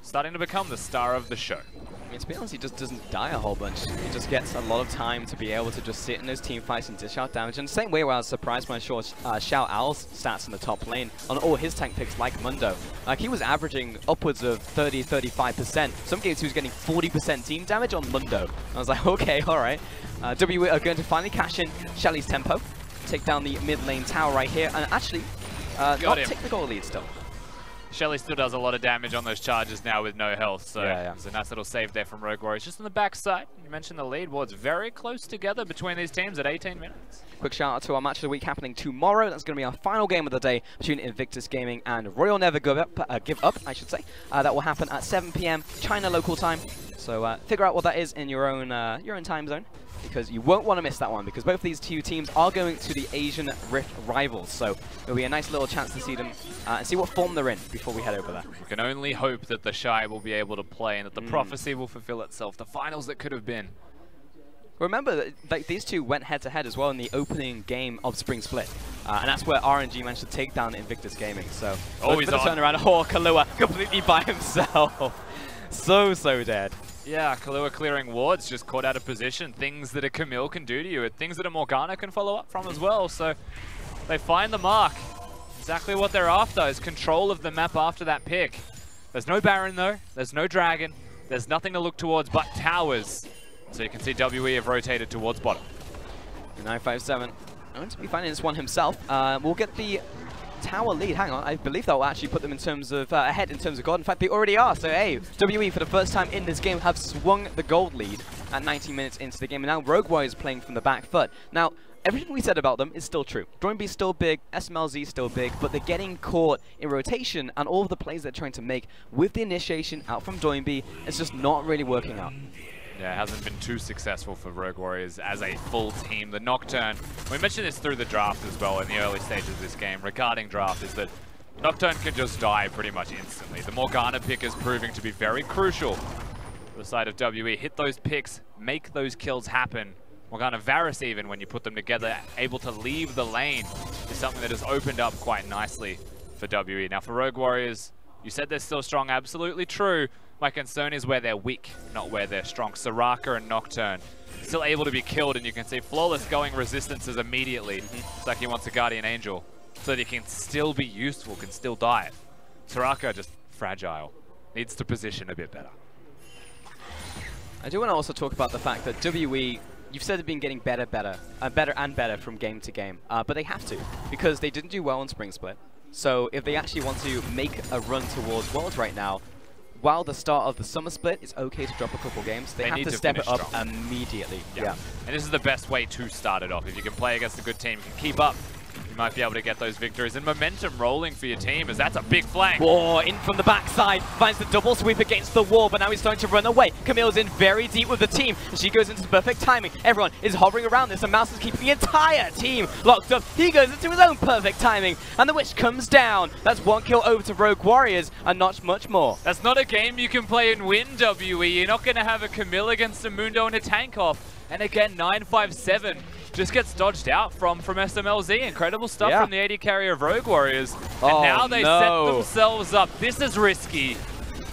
Starting to become the star of the show. I mean, to be honest, he just doesn't die a whole bunch. He just gets a lot of time to be able to just sit in those team fights and dish out damage. And the same way where I was surprised when I saw Xiao Ao's stats in the top lane on all his tank picks like Mundo. Like, he was averaging upwards of 30-35%. Some games he was getting 40% team damage on Mundo. I was like, okay, all right. WE are going to finally cash in Shelly's tempo, take down the mid lane tower right here, and actually not take the goal lead still. Shelly still does a lot of damage on those charges now with no health, so it's a nice little save there from Rogue Warriors. Just on the backside, you mentioned the lead wards very close together between these teams at 18 minutes. Quick shout out to our match of the week happening tomorrow. That's going to be our final game of the day between Invictus Gaming and Royal Never Give Up, I should say. That will happen at 7 PM China local time. So figure out what that is in your own time zone, because you won't want to miss that one, because both of these two teams are going to the Asian Rift Rivals. So it'll be a nice little chance to see them and see what form they're in before we head over there. We can only hope that the Shy will be able to play and that the prophecy will fulfill itself. The finals that could have been. Remember that these two went head-to-head as well in the opening game of Spring Split. And that's where RNG managed to take down Invictus Gaming. So, he's on. Turnaround. Oh, Kahlua completely by himself. So dead. Yeah, Kahlua clearing wards, just caught out of position. Things that a Camille can do to you, things that a Morgana can follow up from as well. So they find the mark. Exactly what they're after is control of the map after that pick. There's no Baron though, there's no Dragon, there's nothing to look towards but towers. So you can see WE have rotated towards bottom. 957 going to be finding this one himself. We'll get the tower lead. Hang on, I believe that will actually put them in terms of ahead in terms of gold. In fact, they already are. So hey, WE for the first time in this game have swung the gold lead at 19 minutes into the game, and now Rogue Warriors playing from the back foot. Now, everything we said about them is still true. Doinby's still big, SMLZ still big, but they're getting caught in rotation, and all of the plays they're trying to make with the initiation out from Doinby, it's just not really working out. Yeah, it hasn't been too successful for Rogue Warriors as a full team. The Nocturne, we mentioned this through the draft as well in the early stages of this game regarding draft, is that Nocturne can just die pretty much instantly. The Morgana pick is proving to be very crucial for the side of WE. Hit those picks, make those kills happen. Morgana Varus even, when you put them together, able to leave the lane is something that has opened up quite nicely for WE. Now for Rogue Warriors, you said they're still strong, absolutely true. My concern is where they're weak, not where they're strong. Soraka and Nocturne still able to be killed, and you can see Flawless going resistances immediately. It's like he wants a Guardian Angel, so that he can still be useful, can still dive. Soraka just fragile, needs to position a bit better. I do want to also talk about the fact that WE, you've said they've been getting better and better from game to game, but they have to, because they didn't do well on Spring Split. So if they actually want to make a run towards Worlds right now, while the start of the Summer Split, it's okay to drop a couple games, they have to step it up immediately. Yeah. And this is the best way to start it off. If you can play against a good team, you can keep up, you might be able to get those victories. And momentum rolling for your team, as that's a big flank. Whoa, in from the backside, finds the double sweep against the wall, but now he's starting to run away. Camille's in very deep with the team, and she goes into perfect timing. Everyone is hovering around this, and Mouse is keeping the entire team locked up. He goes into his own perfect timing, and the Witch comes down. That's one kill over to Rogue Warriors, and not much more. That's not a game you can play and win, WE. You're not going to have a Camille against a Mundo and a tank off. And again, 957 just gets dodged out from SMLZ. Incredible stuff from the AD carrier of Rogue Warriors. And now they set themselves up. This is risky,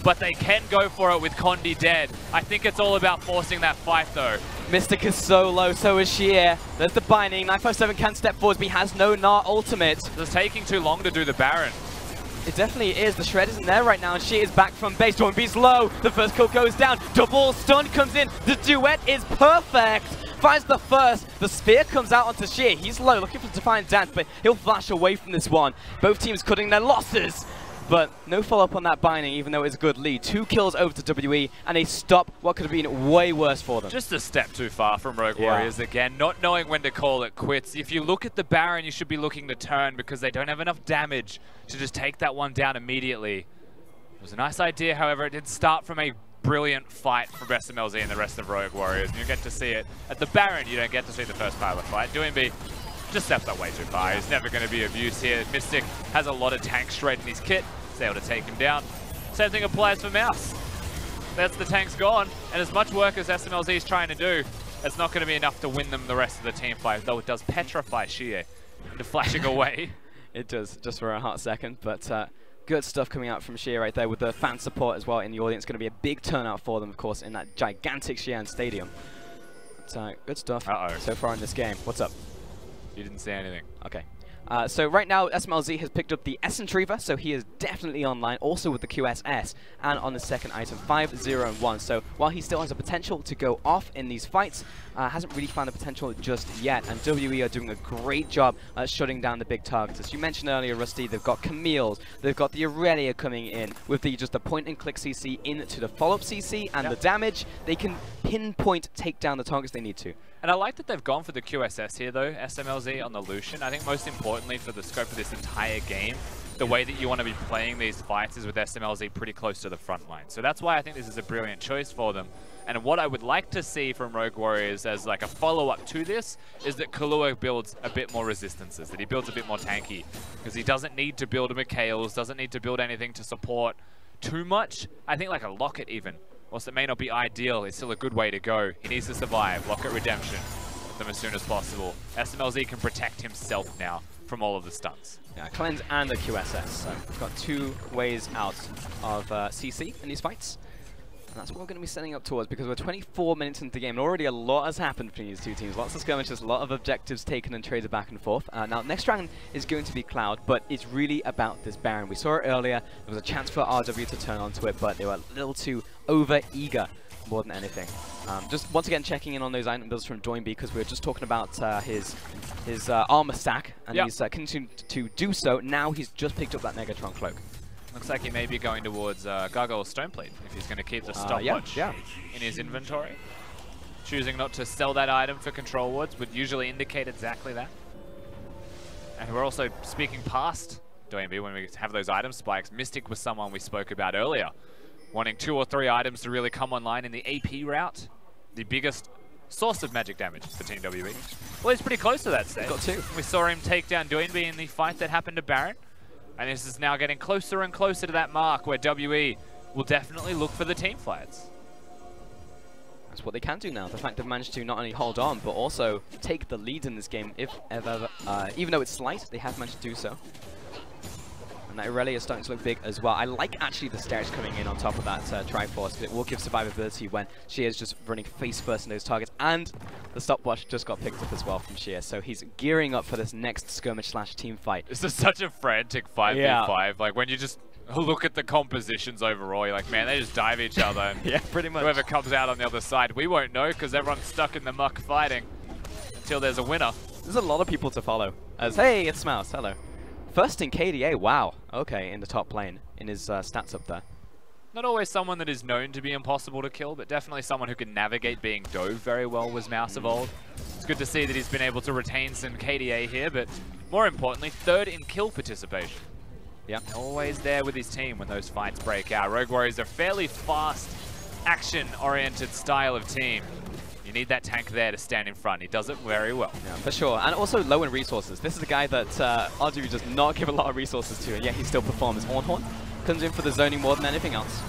but they can go for it with Condi dead. I think it's all about forcing that fight though. Mystic is so low, so is Sheer. There's the binding. 957 can step forwards, but he has no Gnar ultimate. It's taking too long to do the Baron. It definitely is. The Shred isn't there right now, and she is back from base. Doinby's low. The first kill goes down. Double stun comes in. The duet is perfect. Finds the first. The spear comes out onto Sheer. He's low, looking for Defiant Dance, but he'll flash away from this one. Both teams cutting their losses. But no follow-up on that binding, even though it's a good lead. 2 kills over to WE, and they stop what could have been way worse for them. Just a step too far from Rogue Warriors again, not knowing when to call it quits. If you look at the Baron, you should be looking to turn, because they don't have enough damage to just take that one down immediately. It was a nice idea, however, it did start from a brilliant fight from SMLZ and the rest of Rogue Warriors, and you get to see it. At the Baron, you don't get to see the first pilot fight. Doinby just steps up way too far. He's never going to be of use here. Mystic has a lot of tank straight in his kit. He's able to take him down. Same thing applies for Mouse. That's the tank's gone, and as much work as SMLZ is trying to do, it's not going to be enough to win them the rest of the team fight, though it does petrify Sheer into flashing away. It does, just for a hot second, but good stuff coming out from Sheer right there with the fan support as well in the audience. Going to be a big turnout for them, of course, in that gigantic Xi'an Stadium. But, good stuff so far in this game. What's up? You didn't say anything. Okay. So right now, SMLZ has picked up the Essence Reaver, so he is definitely online, also with the QSS, and on the second item, 5, 0, and 1. So while he still has the potential to go off in these fights, hasn't really found the potential just yet, and WE are doing a great job at shutting down the big targets. As you mentioned earlier, Rusty, they've got Camille's, they've got the Aurelia coming in, with just the point-and-click CC into the follow-up CC, and the damage, they can pinpoint take down the targets they need to. And I like that they've gone for the QSS here though, SMLZ on the Lucian. I think most importantly for the scope of this entire game, the way that you want to be playing these fights is with SMLZ pretty close to the front line. So that's why I think this is a brilliant choice for them. And what I would like to see from Rogue Warriors as like a follow-up to this is that Kahlua builds a bit more resistances, that he builds a bit more tanky, because he doesn't need to build a Mikhail's, doesn't need to build anything to support too much. I think like a Locket even. Whilst it may not be ideal, it's still a good way to go. He needs to survive. Locket Redemption with them as soon as possible. SMLZ can protect himself now from all of the stunts. Yeah, Cleanse and a QSS. So we've got 2 ways out of CC in these fights. And that's what we're going to be setting up towards, because we're 24 minutes into the game and already a lot has happened between these two teams. Lots of skirmishes, a lot of objectives taken and traded back and forth. Now, next round is going to be Cloud, but it's really about this Baron. We saw it earlier. There was a chance for RW to turn onto it, but they were a little too over-eager more than anything. Just once again checking in on those item builds from Doinby, because we were just talking about his armor stack, and he's continuing to do so. Now he's just picked up that Negatron cloak. Looks like he may be going towards Gargoyle Stoneplate if he's going to keep the stopwatch in his inventory. Choosing not to sell that item for control wards would usually indicate exactly that. And we're also speaking past Doinby when we have those item spikes. Mystic was someone we spoke about earlier, wanting 2 or 3 items to really come online in the AP route. The biggest source of magic damage for Team WE. Well, he's pretty close to that stage. Got 2. We saw him take down Doinby in the fight that happened to Baron. And this is now getting closer and closer to that mark where WE will definitely look for the team fights. That's what they can do now. The fact they've managed to not only hold on, but also take the lead in this game, if ever. Even though it's slight, they have managed to do so. And that Irelia is starting to look big as well. I like actually the stairs coming in on top of that Triforce, because it will give survivability when she is just running face first in those targets. And the stopwatch just got picked up as well from Sheer, so he's gearing up for this next skirmish / team fight. This is such a frantic 5v5. Like when you just look at the compositions overall, you're like, man, they just dive each other. And yeah, pretty much. Whoever comes out on the other side, we won't know because everyone's stuck in the muck fighting until there's a winner. There's a lot of people to follow. As hey, it's Mouse. Hello. First in KDA, wow. Okay, in the top lane, in his stats up there. Not always someone that is known to be impossible to kill, but definitely someone who can navigate being dove very well was Mouse of old. It's good to see that he's been able to retain some KDA here, but more importantly, 3rd in kill participation. Yeah. Always there with his team when those fights break out. Rogue Warriors are a fairly fast, action-oriented style of team. You need that tank there to stand in front. He does it very well. Yeah, for sure. And also low in resources. This is a guy that RGB does not give a lot of resources to, and yet he still performs. Ornhorn comes in for the zoning more than anything else.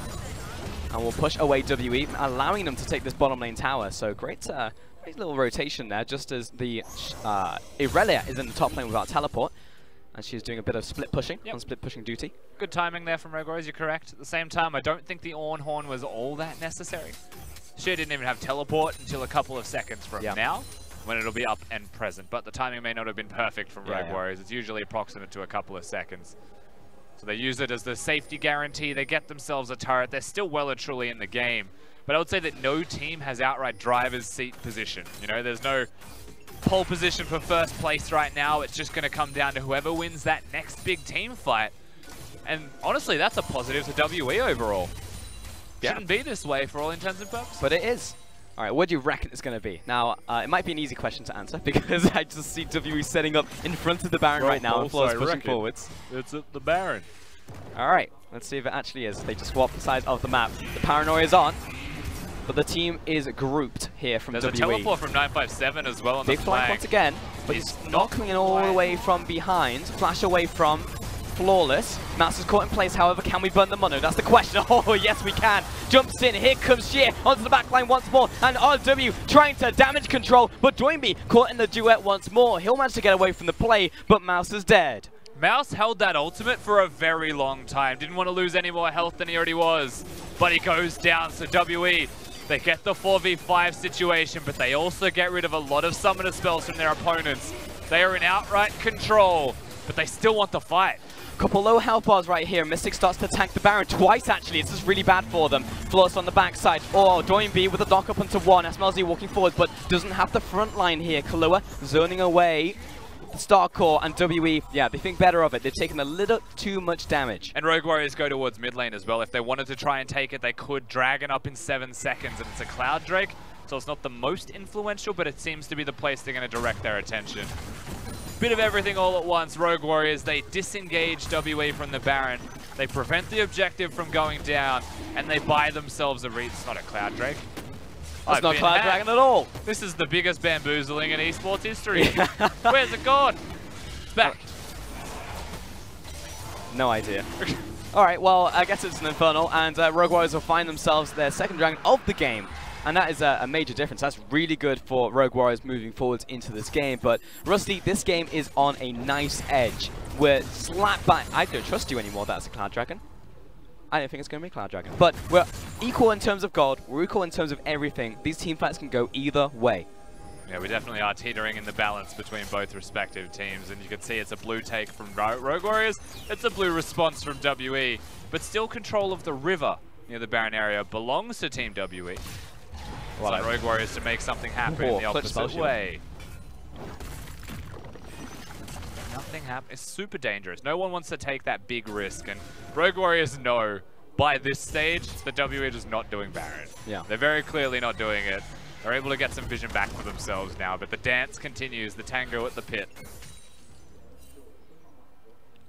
And will push away WE, allowing them to take this bottom lane tower. So great little rotation there, just as the Irelia is in the top lane without teleport. And she's doing a bit of split pushing, on split pushing duty. Good timing there from Rogue Warriors, you're correct. At the same time, I don't think the Ornhorn was all that necessary. She didn't even have teleport until a couple of seconds from now, when it'll be up and present. But the timing may not have been perfect from Rogue Warriors. It's usually approximate to a couple of seconds. So they use it as the safety guarantee. They get themselves a turret. They're still well and truly in the game. But I would say that no team has outright driver's seat position. You know, there's no pole position for first place right now. It's just going to come down to whoever wins that next big team fight. And honestly, that's a positive to WE overall. Shouldn't be this way for all intents and purposes. But it is. All right, what do you reckon it's going to be? Now, it might be an easy question to answer because I just see WE setting up in front of the Baron right now and Flaw's pushing forwards. It's at the Baron. All right, let's see if it actually is. They just swap the sides of the map. The paranoia is on, but the team is grouped here from WE. There's a teleport from 957 as well on Big the flank. once again, but he's not coming in all the way from behind. Flash away from Flawless. Mouse is caught in place, however, can we burn the mono? That's the question. Oh, yes, we can. Jumps in, here comes Sheer onto the back line once more, and RW trying to damage control, but Doinby caught in the duet once more. He'll manage to get away from the play, but Mouse is dead. Mouse held that ultimate for a very long time. Didn't want to lose any more health than he already was, but he goes down, so WE, they get the 4v5 situation, but they also get rid of a lot of summoner spells from their opponents. They are in outright control, but they still want the fight. Couple low health bars right here. Mystic starts to tank the Baron twice, actually. This is really bad for them. Flawless on the backside. Oh, Doinby with a knock up onto one. SMLZ walking forward, but doesn't have the front line here. Kahlua zoning away the Star Core, and WE, yeah, they think better of it. They've taken a little too much damage. And Rogue Warriors go towards mid lane as well. If they wanted to try and take it, they could. Dragon up in 7 seconds, and it's a Cloud Drake, so it's not the most influential, but it seems to be the place they're going to direct their attention. Bit of everything all at once. Rogue Warriors, they disengage WE from the Baron. They prevent the objective from going down, and they buy themselves a read. It's not a Cloud Drake. It's not Cloud Dragon at all. This is the biggest bamboozling in esports history. Where's it gone? It's back. No idea. All right, well, I guess it's an Infernal, and Rogue Warriors will find themselves their second dragon of the game. And that is a major difference. That's really good for Rogue Warriors moving forwards into this game. But Rusty, this game is on a nice edge. We're slap back. I don't trust you anymore. That's a Cloud Dragon. I don't think it's going to be Cloud Dragon. But we're equal in terms of gold. We're equal in terms of everything. These team fights can go either way. Yeah, we definitely are teetering in the balance between both respective teams, and you can see it's a blue take from Rogue Warriors, it's a blue response from WE, but still control of the river near the Baron area belongs to Team WE. Well, so Rogue Warriors to make something happen in the opposite way. Nothing happens. It's super dangerous. No one wants to take that big risk, and Rogue Warriors know by this stage that WE is not doing Baron. Yeah. They're very clearly not doing it. They're able to get some vision back for themselves now, but the dance continues, the tango at the pit.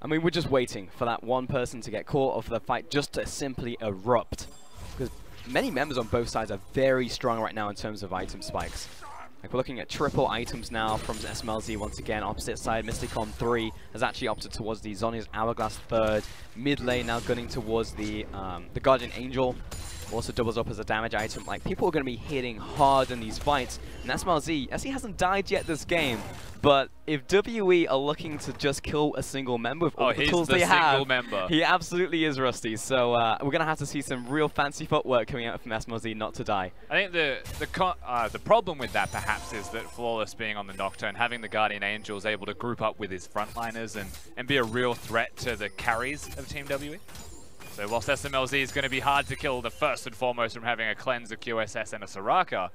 I mean, we're just waiting for that one person to get caught or for the fight just to simply erupt. Because many members on both sides are very strong right now in terms of item spikes. Like, we're looking at triple items now from SMLZ once again. Opposite side, Mysticon 3 has actually opted towards the Zhonya's Hourglass 3rd. Mid lane now gunning towards the Guardian Angel. Also doubles up as a damage item. Like, people are going to be hitting hard in these fights. And SMLZ hasn't died yet this game. But if WE are looking to just kill a single member with all the tools they have, he absolutely is Rusty. So we're going to have to see some real fancy footwork coming out from SMLZ not to die. I think the problem with that perhaps is that Flawless being on the Nocturne, having the Guardian Angel is able to group up with his frontliners and be a real threat to the carries of Team WE. So whilst SMLZ is going to be hard to kill, the first and foremost from having a cleanse, a QSS, and a Soraka,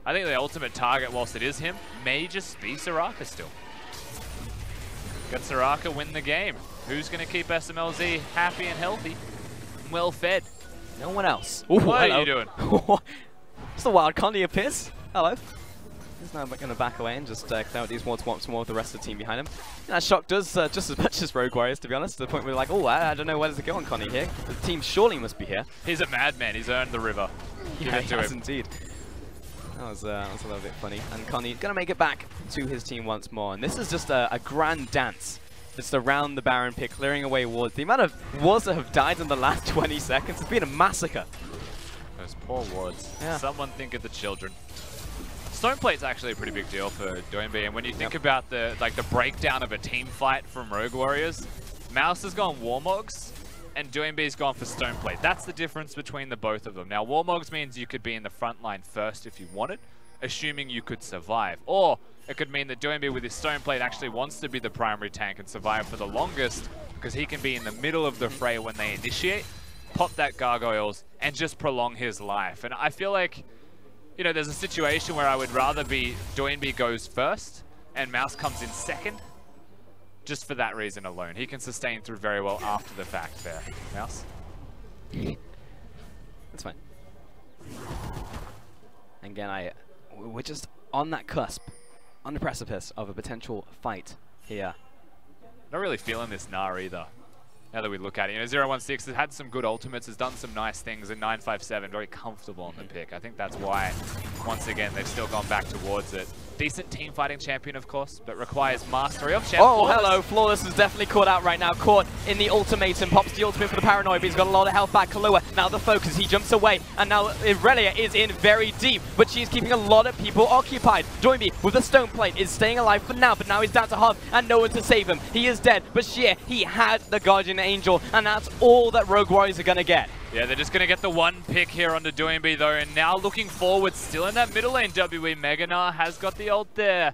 I think the ultimate target, whilst it is him, may just be Soraka still. Get Soraka, win the game. Who's going to keep SMLZ happy and healthy and well fed? No one else. Ooh, what are you doing? It's the wild Condy appears. Hello. He's now going to back away and just clear out these wards once more with the rest of the team behind him. And that shock does just as much as Rogue Warriors, to be honest, to the point where we're like, oh, I don't know where does it go on Connie here. The team surely must be here. He's a madman. He's earned the river. Yeah, he has indeed. That was a little bit funny. And Connie going to make it back to his team once more. And this is just a grand dance. Just around the Baron pit, clearing away wards. The amount of wards that have died in the last 20 seconds has been a massacre. Those poor wards. Yeah. Someone think of the children. Stoneplate's actually a pretty big deal for Doinby, and when you think about the breakdown of a team fight from Rogue Warriors, Mouse has gone Warmogs, and Doinby's gone for Stoneplate. That's the difference between the both of them. Now, Warmogs means you could be in the front line first if you wanted, assuming you could survive. Or it could mean that Doinby with his Stoneplate actually wants to be the primary tank and survive for the longest, because he can be in the middle of the fray when they initiate, pop that Gargoyles, and just prolong his life. And I feel like, you know, there's a situation where I would rather be Doinby goes first and Mouse comes in second. Just for that reason alone. He can sustain through very well after the fact there. Mouse? That's fine. Again, we're just on that cusp, on the precipice of a potential fight here. Not really feeling this Gnar either. Now that we look at it, you know, 016 has had some good ultimates, has done some nice things, and 957 very comfortable on the pick. I think that's why, once again, they've still gone back towards it. Decent team fighting champion, of course, but requires mastery of champ. Oh, hello. Flawless is definitely caught out right now. Caught in the ultimatum. Pops the ultimate for the Paranoid, but he's got a lot of health back. Kahlua, now the focus. He jumps away, and now Irelia is in very deep, but she's keeping a lot of people occupied. Doinby with the stone plate is staying alive for now, but now he's down to half, and no one to save him. He is dead, but Sheer, he had the Guardian Angel, and that's all that Rogue Warriors are going to get. Yeah, they're just going to get the one pick here onto Doinby, though, and now looking forward, still in that middle lane, WE. Mega Gnar has got the ult there.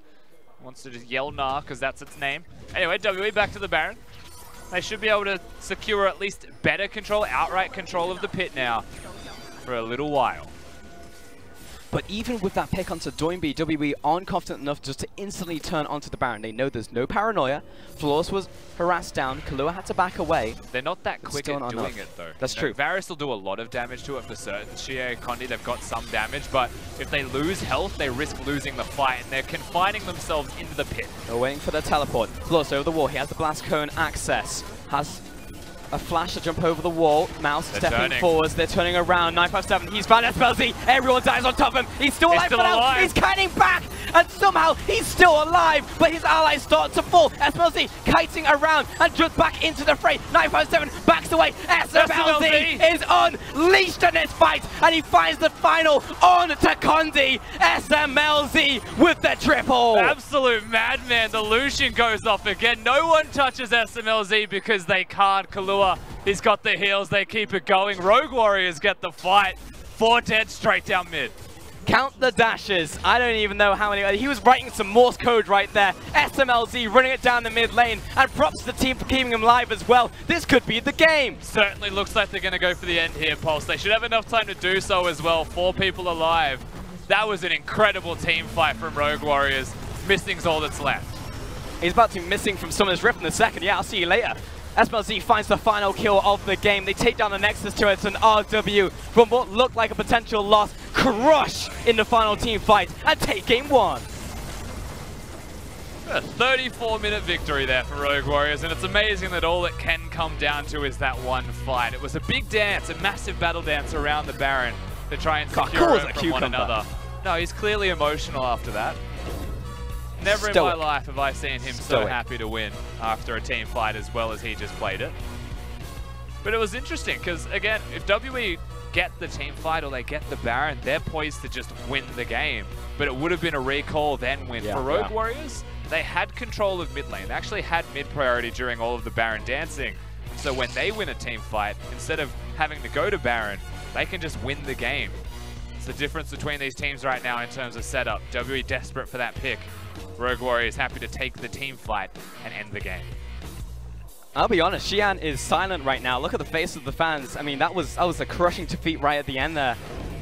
Wants to just yell Gnar, because that's its name. Anyway, WE back to the Baron. They should be able to secure at least better control, outright control of the pit now for a little while. But even with that pick onto Doinby, WE aren't confident enough just to instantly turn onto the Baron. They know there's no paranoia. Flawless was harassed down. Kahlua had to back away. They're not that quick at doing it, though. That's true. Varus will do a lot of damage to it for certain. Shia and Condi, they've got some damage, but if they lose health, they risk losing the fight, and they're confining themselves into the pit. They're waiting for their teleport. Flawless over the wall. He has the Blast Cone access. Has a flash to jump over the wall. Mouse stepping forwards. They're turning around. 957. He's found SPLZ. Everyone dies on top of him. He's still alive. He's kiting back. and somehow he's still alive, but his allies start to fall. SMLZ kiting around and just back into the fray. 957 backs away. SMLZ is unleashed in this fight, and he finds the final on to Condi. SMLZ with the triple. Absolute madman. The Lucian goes off again. No one touches SMLZ because they can't. Kahlua, he's got the heals. They keep it going. Rogue Warriors get the fight. 4 dead straight down mid. Count the dashes. I don't even know how many. He was writing some Morse code right there. SMLZ running it down the mid lane, and props to the team for keeping him live as well. This could be the game. Certainly looks like they're going to go for the end here, Pulse. They should have enough time to do so as well. 4 people alive. That was an incredible team fight from Rogue Warriors. Missing's all that's left. He's about to be missing from Summoner's Rift in a second. Yeah, I'll see you later. SMLZ finds the final kill of the game. They take down the Nexus turrets, and RW from what looked like a potential loss crush in the final team fight and take game 1. A 34-minute victory there for Rogue Warriors, and it's amazing that all it can come down to is that one fight. It was a big dance, a massive battle dance around the Baron to try and secure it from one another. No, he's clearly emotional after that. Never in my life have I seen him so happy to win after a team fight as well as he just played it. But it was interesting because, again, if WE get the team fight or they get the Baron, they're poised to just win the game. But it would have been a recall then win. For Rogue Warriors, they had control of mid lane. They actually had mid priority during all of the Baron dancing. So when they win a team fight, instead of having to go to Baron, they can just win the game. It's the difference between these teams right now in terms of setup. WE desperate for that pick. Rogue Warriors happy to take the team fight and end the game. I'll be honest, Xi'an is silent right now. Look at the face of the fans. I mean, that was a crushing defeat right at the end there.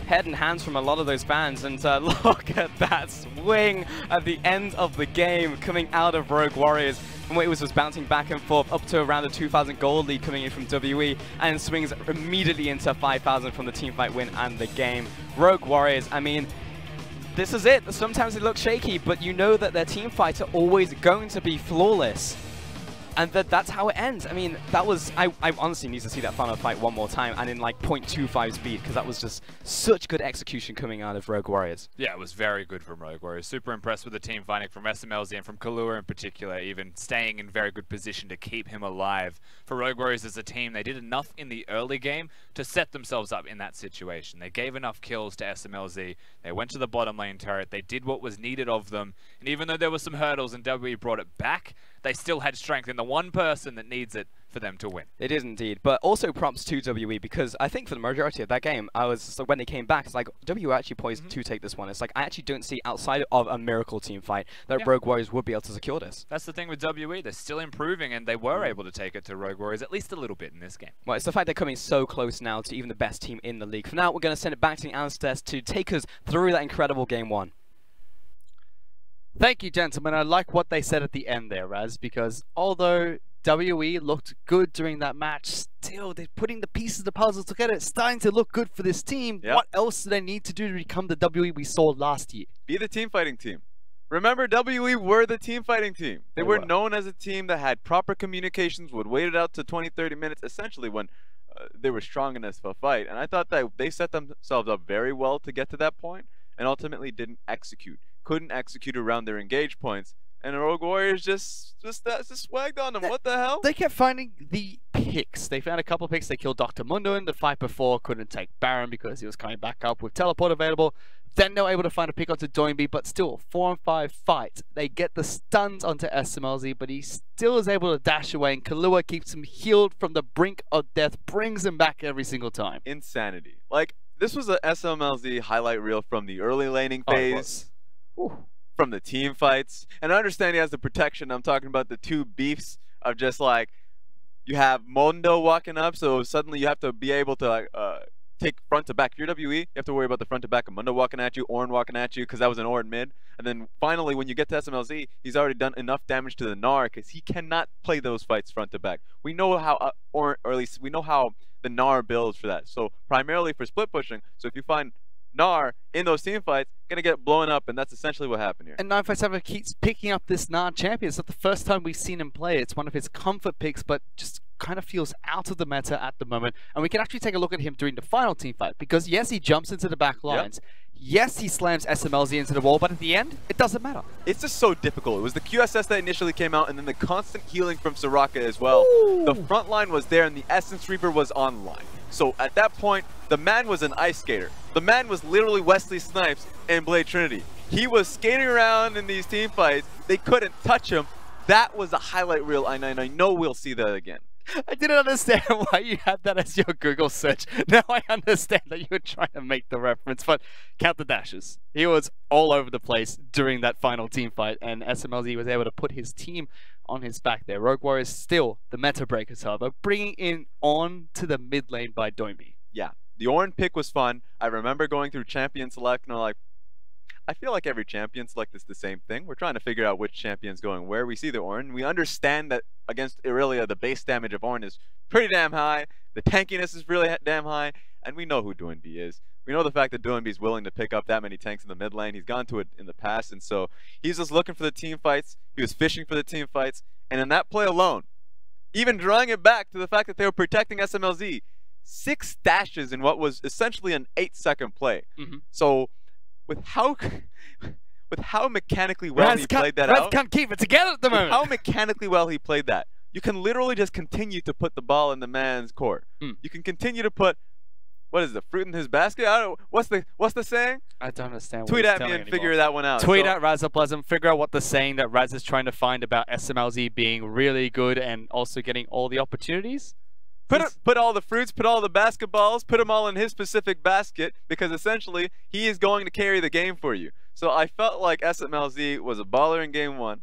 Head and hands from a lot of those fans, and look at that swing at the end of the game coming out of Rogue Warriors. And it was just bouncing back and forth up to around the 2,000 gold lead coming in from WE, and swings immediately into 5,000 from the teamfight win and the game. Rogue Warriors, I mean, this is it. Sometimes they look shaky, but you know that their team fights are always going to be flawless. And that's how it ends. I mean, that was... I honestly need to see that final fight one more time and in like 0.25 speed, because that was just such good execution coming out of Rogue Warriors. Yeah, it was very good from Rogue Warriors. Super impressed with the team fighting from SMLZ and from Kahlua in particular, even staying in very good position to keep him alive. For Rogue Warriors as a team, they did enough in the early game to set themselves up in that situation. They gave enough kills to SMLZ. They went to the bottom lane turret. They did what was needed of them. And even though there were some hurdles and WE brought it back, they still had strength in the one person that needs it for them to win. It is indeed, but also props to WE, because I think for the majority of that game, I was so when they came back, it's like WE actually poised to take this one. It's like I actually don't see outside of a miracle team fight that Rogue Warriors would be able to secure this. That's the thing with WE, they're still improving, and they were able to take it to Rogue Warriors at least a little bit in this game. Well, it's the fact they're coming so close now to even the best team in the league. For now, we're going to send it back to the analysts to take us through that incredible game 1. Thank you, gentlemen. I like what they said at the end there, Raz, because although WE looked good during that match, still they're putting the pieces of the puzzle together. It's starting to look good for this team. Yep. What else do they need to do to become the WE we saw last year? Be the team fighting team. Remember, WE were the team fighting team. They were known as a team that had proper communications, would wait it out to 20-30 minutes, essentially when they were strong enough for a fight. And I thought that they set themselves up very well to get to that point, and ultimately didn't execute. Couldn't execute around their engage points, and the Rogue Warriors just swagged on them. What the hell? They kept finding the picks. They found a couple of picks. They killed Dr. Mundo in the fight before, couldn't take Baron because he was coming back up with teleport available. Then they were able to find a pick onto Doinby, but still, 4-on-5 fight. They get the stuns onto SMLZ, but he still is able to dash away, and Kahlua keeps him healed from the brink of death, brings him back every single time. Insanity. Like, this was a SMLZ highlight reel from the early laning phase. From the team fights, and I understand he has the protection. I'm talking about the two beefs of just like, you have Mondo walking up, so suddenly you have to be able to like take front to back. If you're WE, you have to worry about the front to back of Mundo walking at you, Ornn walking at you, because that was an Ornn mid. And then finally, when you get to SMLZ, he's already done enough damage to the Gnar because he cannot play those fights front to back. We know how, or at least we know how the Gnar builds for that. So primarily for split pushing. So if you find Gnar in those team fights, gonna get blown up, and that's essentially what happened here. And 957 keeps picking up this Gnar champion. It's not the first time we've seen him play. It's one of his comfort picks, but just kind of feels out of the meta at the moment. And we can actually take a look at him during the final team fight, because yes, he jumps into the back lines. Yes, he slams SMLZ into the wall, but at the end, it doesn't matter. It's just so difficult. It was the QSS that initially came out, and then the constant healing from Soraka as well. Ooh. The front line was there, and the Essence Reaper was online. So at that point, the man was an ice skater. The man was literally Wesley Snipes in Blade Trinity. He was skating around in these team fights. They couldn't touch him. That was a highlight reel, and I know we'll see that again. I didn't understand why you had that as your Google search. Now I understand that you were trying to make the reference, but count the dashes. He was all over the place during that final team fight, and SMLZ was able to put his team on his back there. Rogue Warriors still the meta breakers, however, bringing in on to the mid lane by Domi. Yeah, the Ornn pick was fun. I remember going through champion select, and I'm like, I feel like every champion select is the same thing. We're trying to figure out which champion's going where. We see the Ornn. We understand that against Irelia, the base damage of Ornn is pretty damn high. The tankiness is really damn high. And we know who Doinby is. We know the fact that Doinby is willing to pick up that many tanks in the mid lane. He's gone to it in the past. And so he's just looking for the team fights. He was fishing for the team fights. And in that play alone, even drawing it back to the fact that they were protecting SMLZ, 6 dashes in what was essentially an 8-second play. So with how mechanically well he played that out. Raz can't keep it together at the moment. How mechanically well he played that. You can literally just continue to put the ball in the man's court. You can continue to put, what is the fruit in his basket? I don't know. What's the saying? I don't understand. Tweet at me and figure that one out. Tweet at Razaplasm, figure out what the saying that Raz is trying to find about SMLZ being really good and also getting all the opportunities. Put all the fruits, put all the basketballs, put them all in his specific basket, because essentially he is going to carry the game for you. So I felt like SMLZ was a baller in game 1,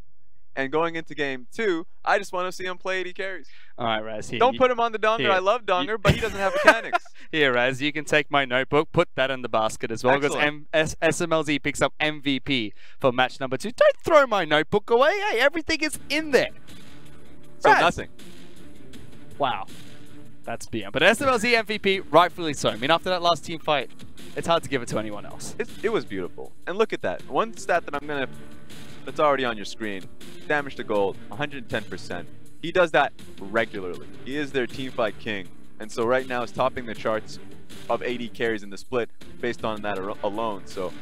and going into game 2, I just want to see him play AD carries. All right, Raz. Here, Don't put him on the Donger. I love Donger, but he doesn't have mechanics. Here, Raz, you can take my notebook, put that in the basket as well, because SMLZ picks up MVP for match number 2. Don't throw my notebook away. Hey, everything is in there. So Raz. nothing. Wow. That's beyond. But SMLZ MVP, rightfully so. I mean, after that last team fight, it's hard to give it to anyone else. It was beautiful. And look at that. One stat that that's already on your screen. Damage to gold, 110%. He does that regularly. He is their team fight king. And so right now is topping the charts of AD carries in the split based on that alone. So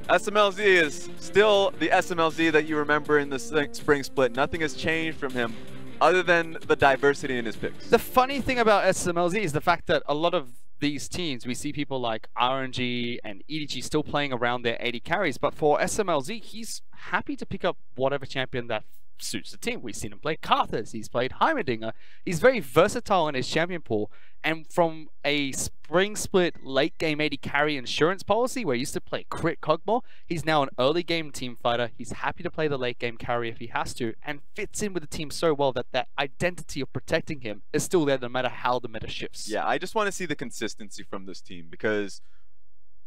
SMLZ is still the SMLZ that you remember in the spring split. Nothing has changed from him, other than the diversity in his picks. The funny thing about SMLZ is the fact that a lot of these teams, we see people like RNG and EDG still playing around their 80 carries, but for SMLZ, he's happy to pick up whatever champion that suits the team. We've seen him play Karthus, he's played Heimerdinger. He's very versatile in his champion pool, and from a spring split late game 80 carry insurance policy where he used to play crit Cogmore, he's now an early game team fighter. He's happy to play the late game carry if he has to, and fits in with the team so well that that identity of protecting him is still there no matter how the meta shifts. Yeah, I just want to see the consistency from this team, because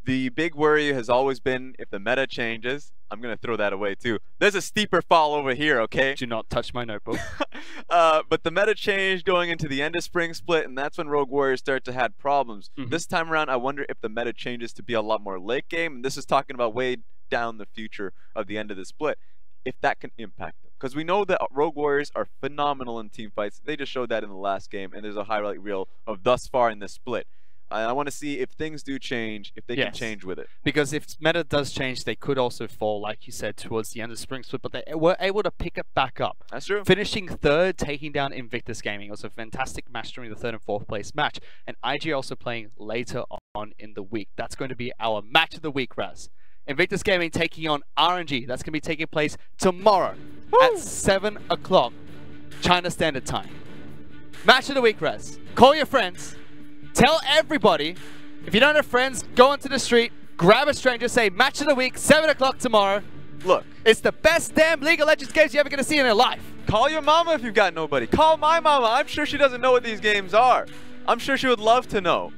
the big worry has always been if the meta changes, I'm going to throw that away too. There's a steeper fall over here, okay? Do not touch my notebook. But the meta changed going into the end of spring split, and that's when Rogue Warriors start to have problems. This time around, I wonder if the meta changes to be a lot more late game, and this is talking about way down the future of the end of the split, if that can impact them. Because we know that Rogue Warriors are phenomenal in team fights. They just showed that in the last game, and there's a highlight reel of thus far in this split. I want to see if things do change, if they can change with it. Because if meta does change, they could also fall, like you said, towards the end of spring split, but they were able to pick it back up. That's true. Finishing 3rd, taking down Invictus Gaming. It was a fantastic match during the 3rd and 4th place match. And IG also playing later on in the week. That's going to be our match of the week, Raz. Invictus Gaming taking on RNG. That's going to be taking place tomorrow at 7 o'clock China Standard Time. Match of the week, Raz. Call your friends. Tell everybody. If you don't have friends, go onto the street, grab a stranger, say match of the week, 7 o'clock tomorrow. Look, it's the best damn League of Legends games you're ever going to see in your life. Call your mama if you've got nobody. Call my mama. I'm sure she doesn't know what these games are. I'm sure she would love to know.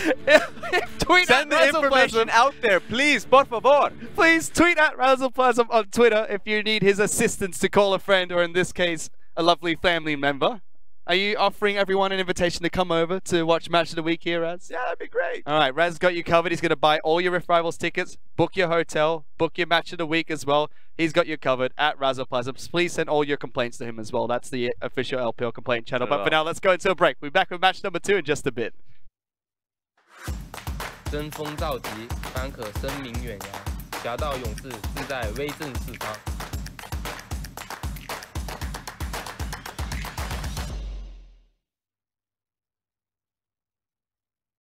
Send the information out there, please, por favor. Please tweet at Razaplasm on Twitter if you need his assistance to call a friend, or in this case, a lovely family member. Are you offering everyone an invitation to come over to watch Match of the Week here, Raz? Yeah, that'd be great. All right, Raz got you covered. He's going to buy all your Rift Rivals tickets, book your hotel, book your Match of the Week as well. He's got you covered at Razoplasm. Please send all your complaints to him as well. That's the official LPL complaint channel. But for now, let's go into a break. We'll be back with match number 2 in just a bit. 争锋造极，方可声名远扬。侠盗勇士志在威震四方。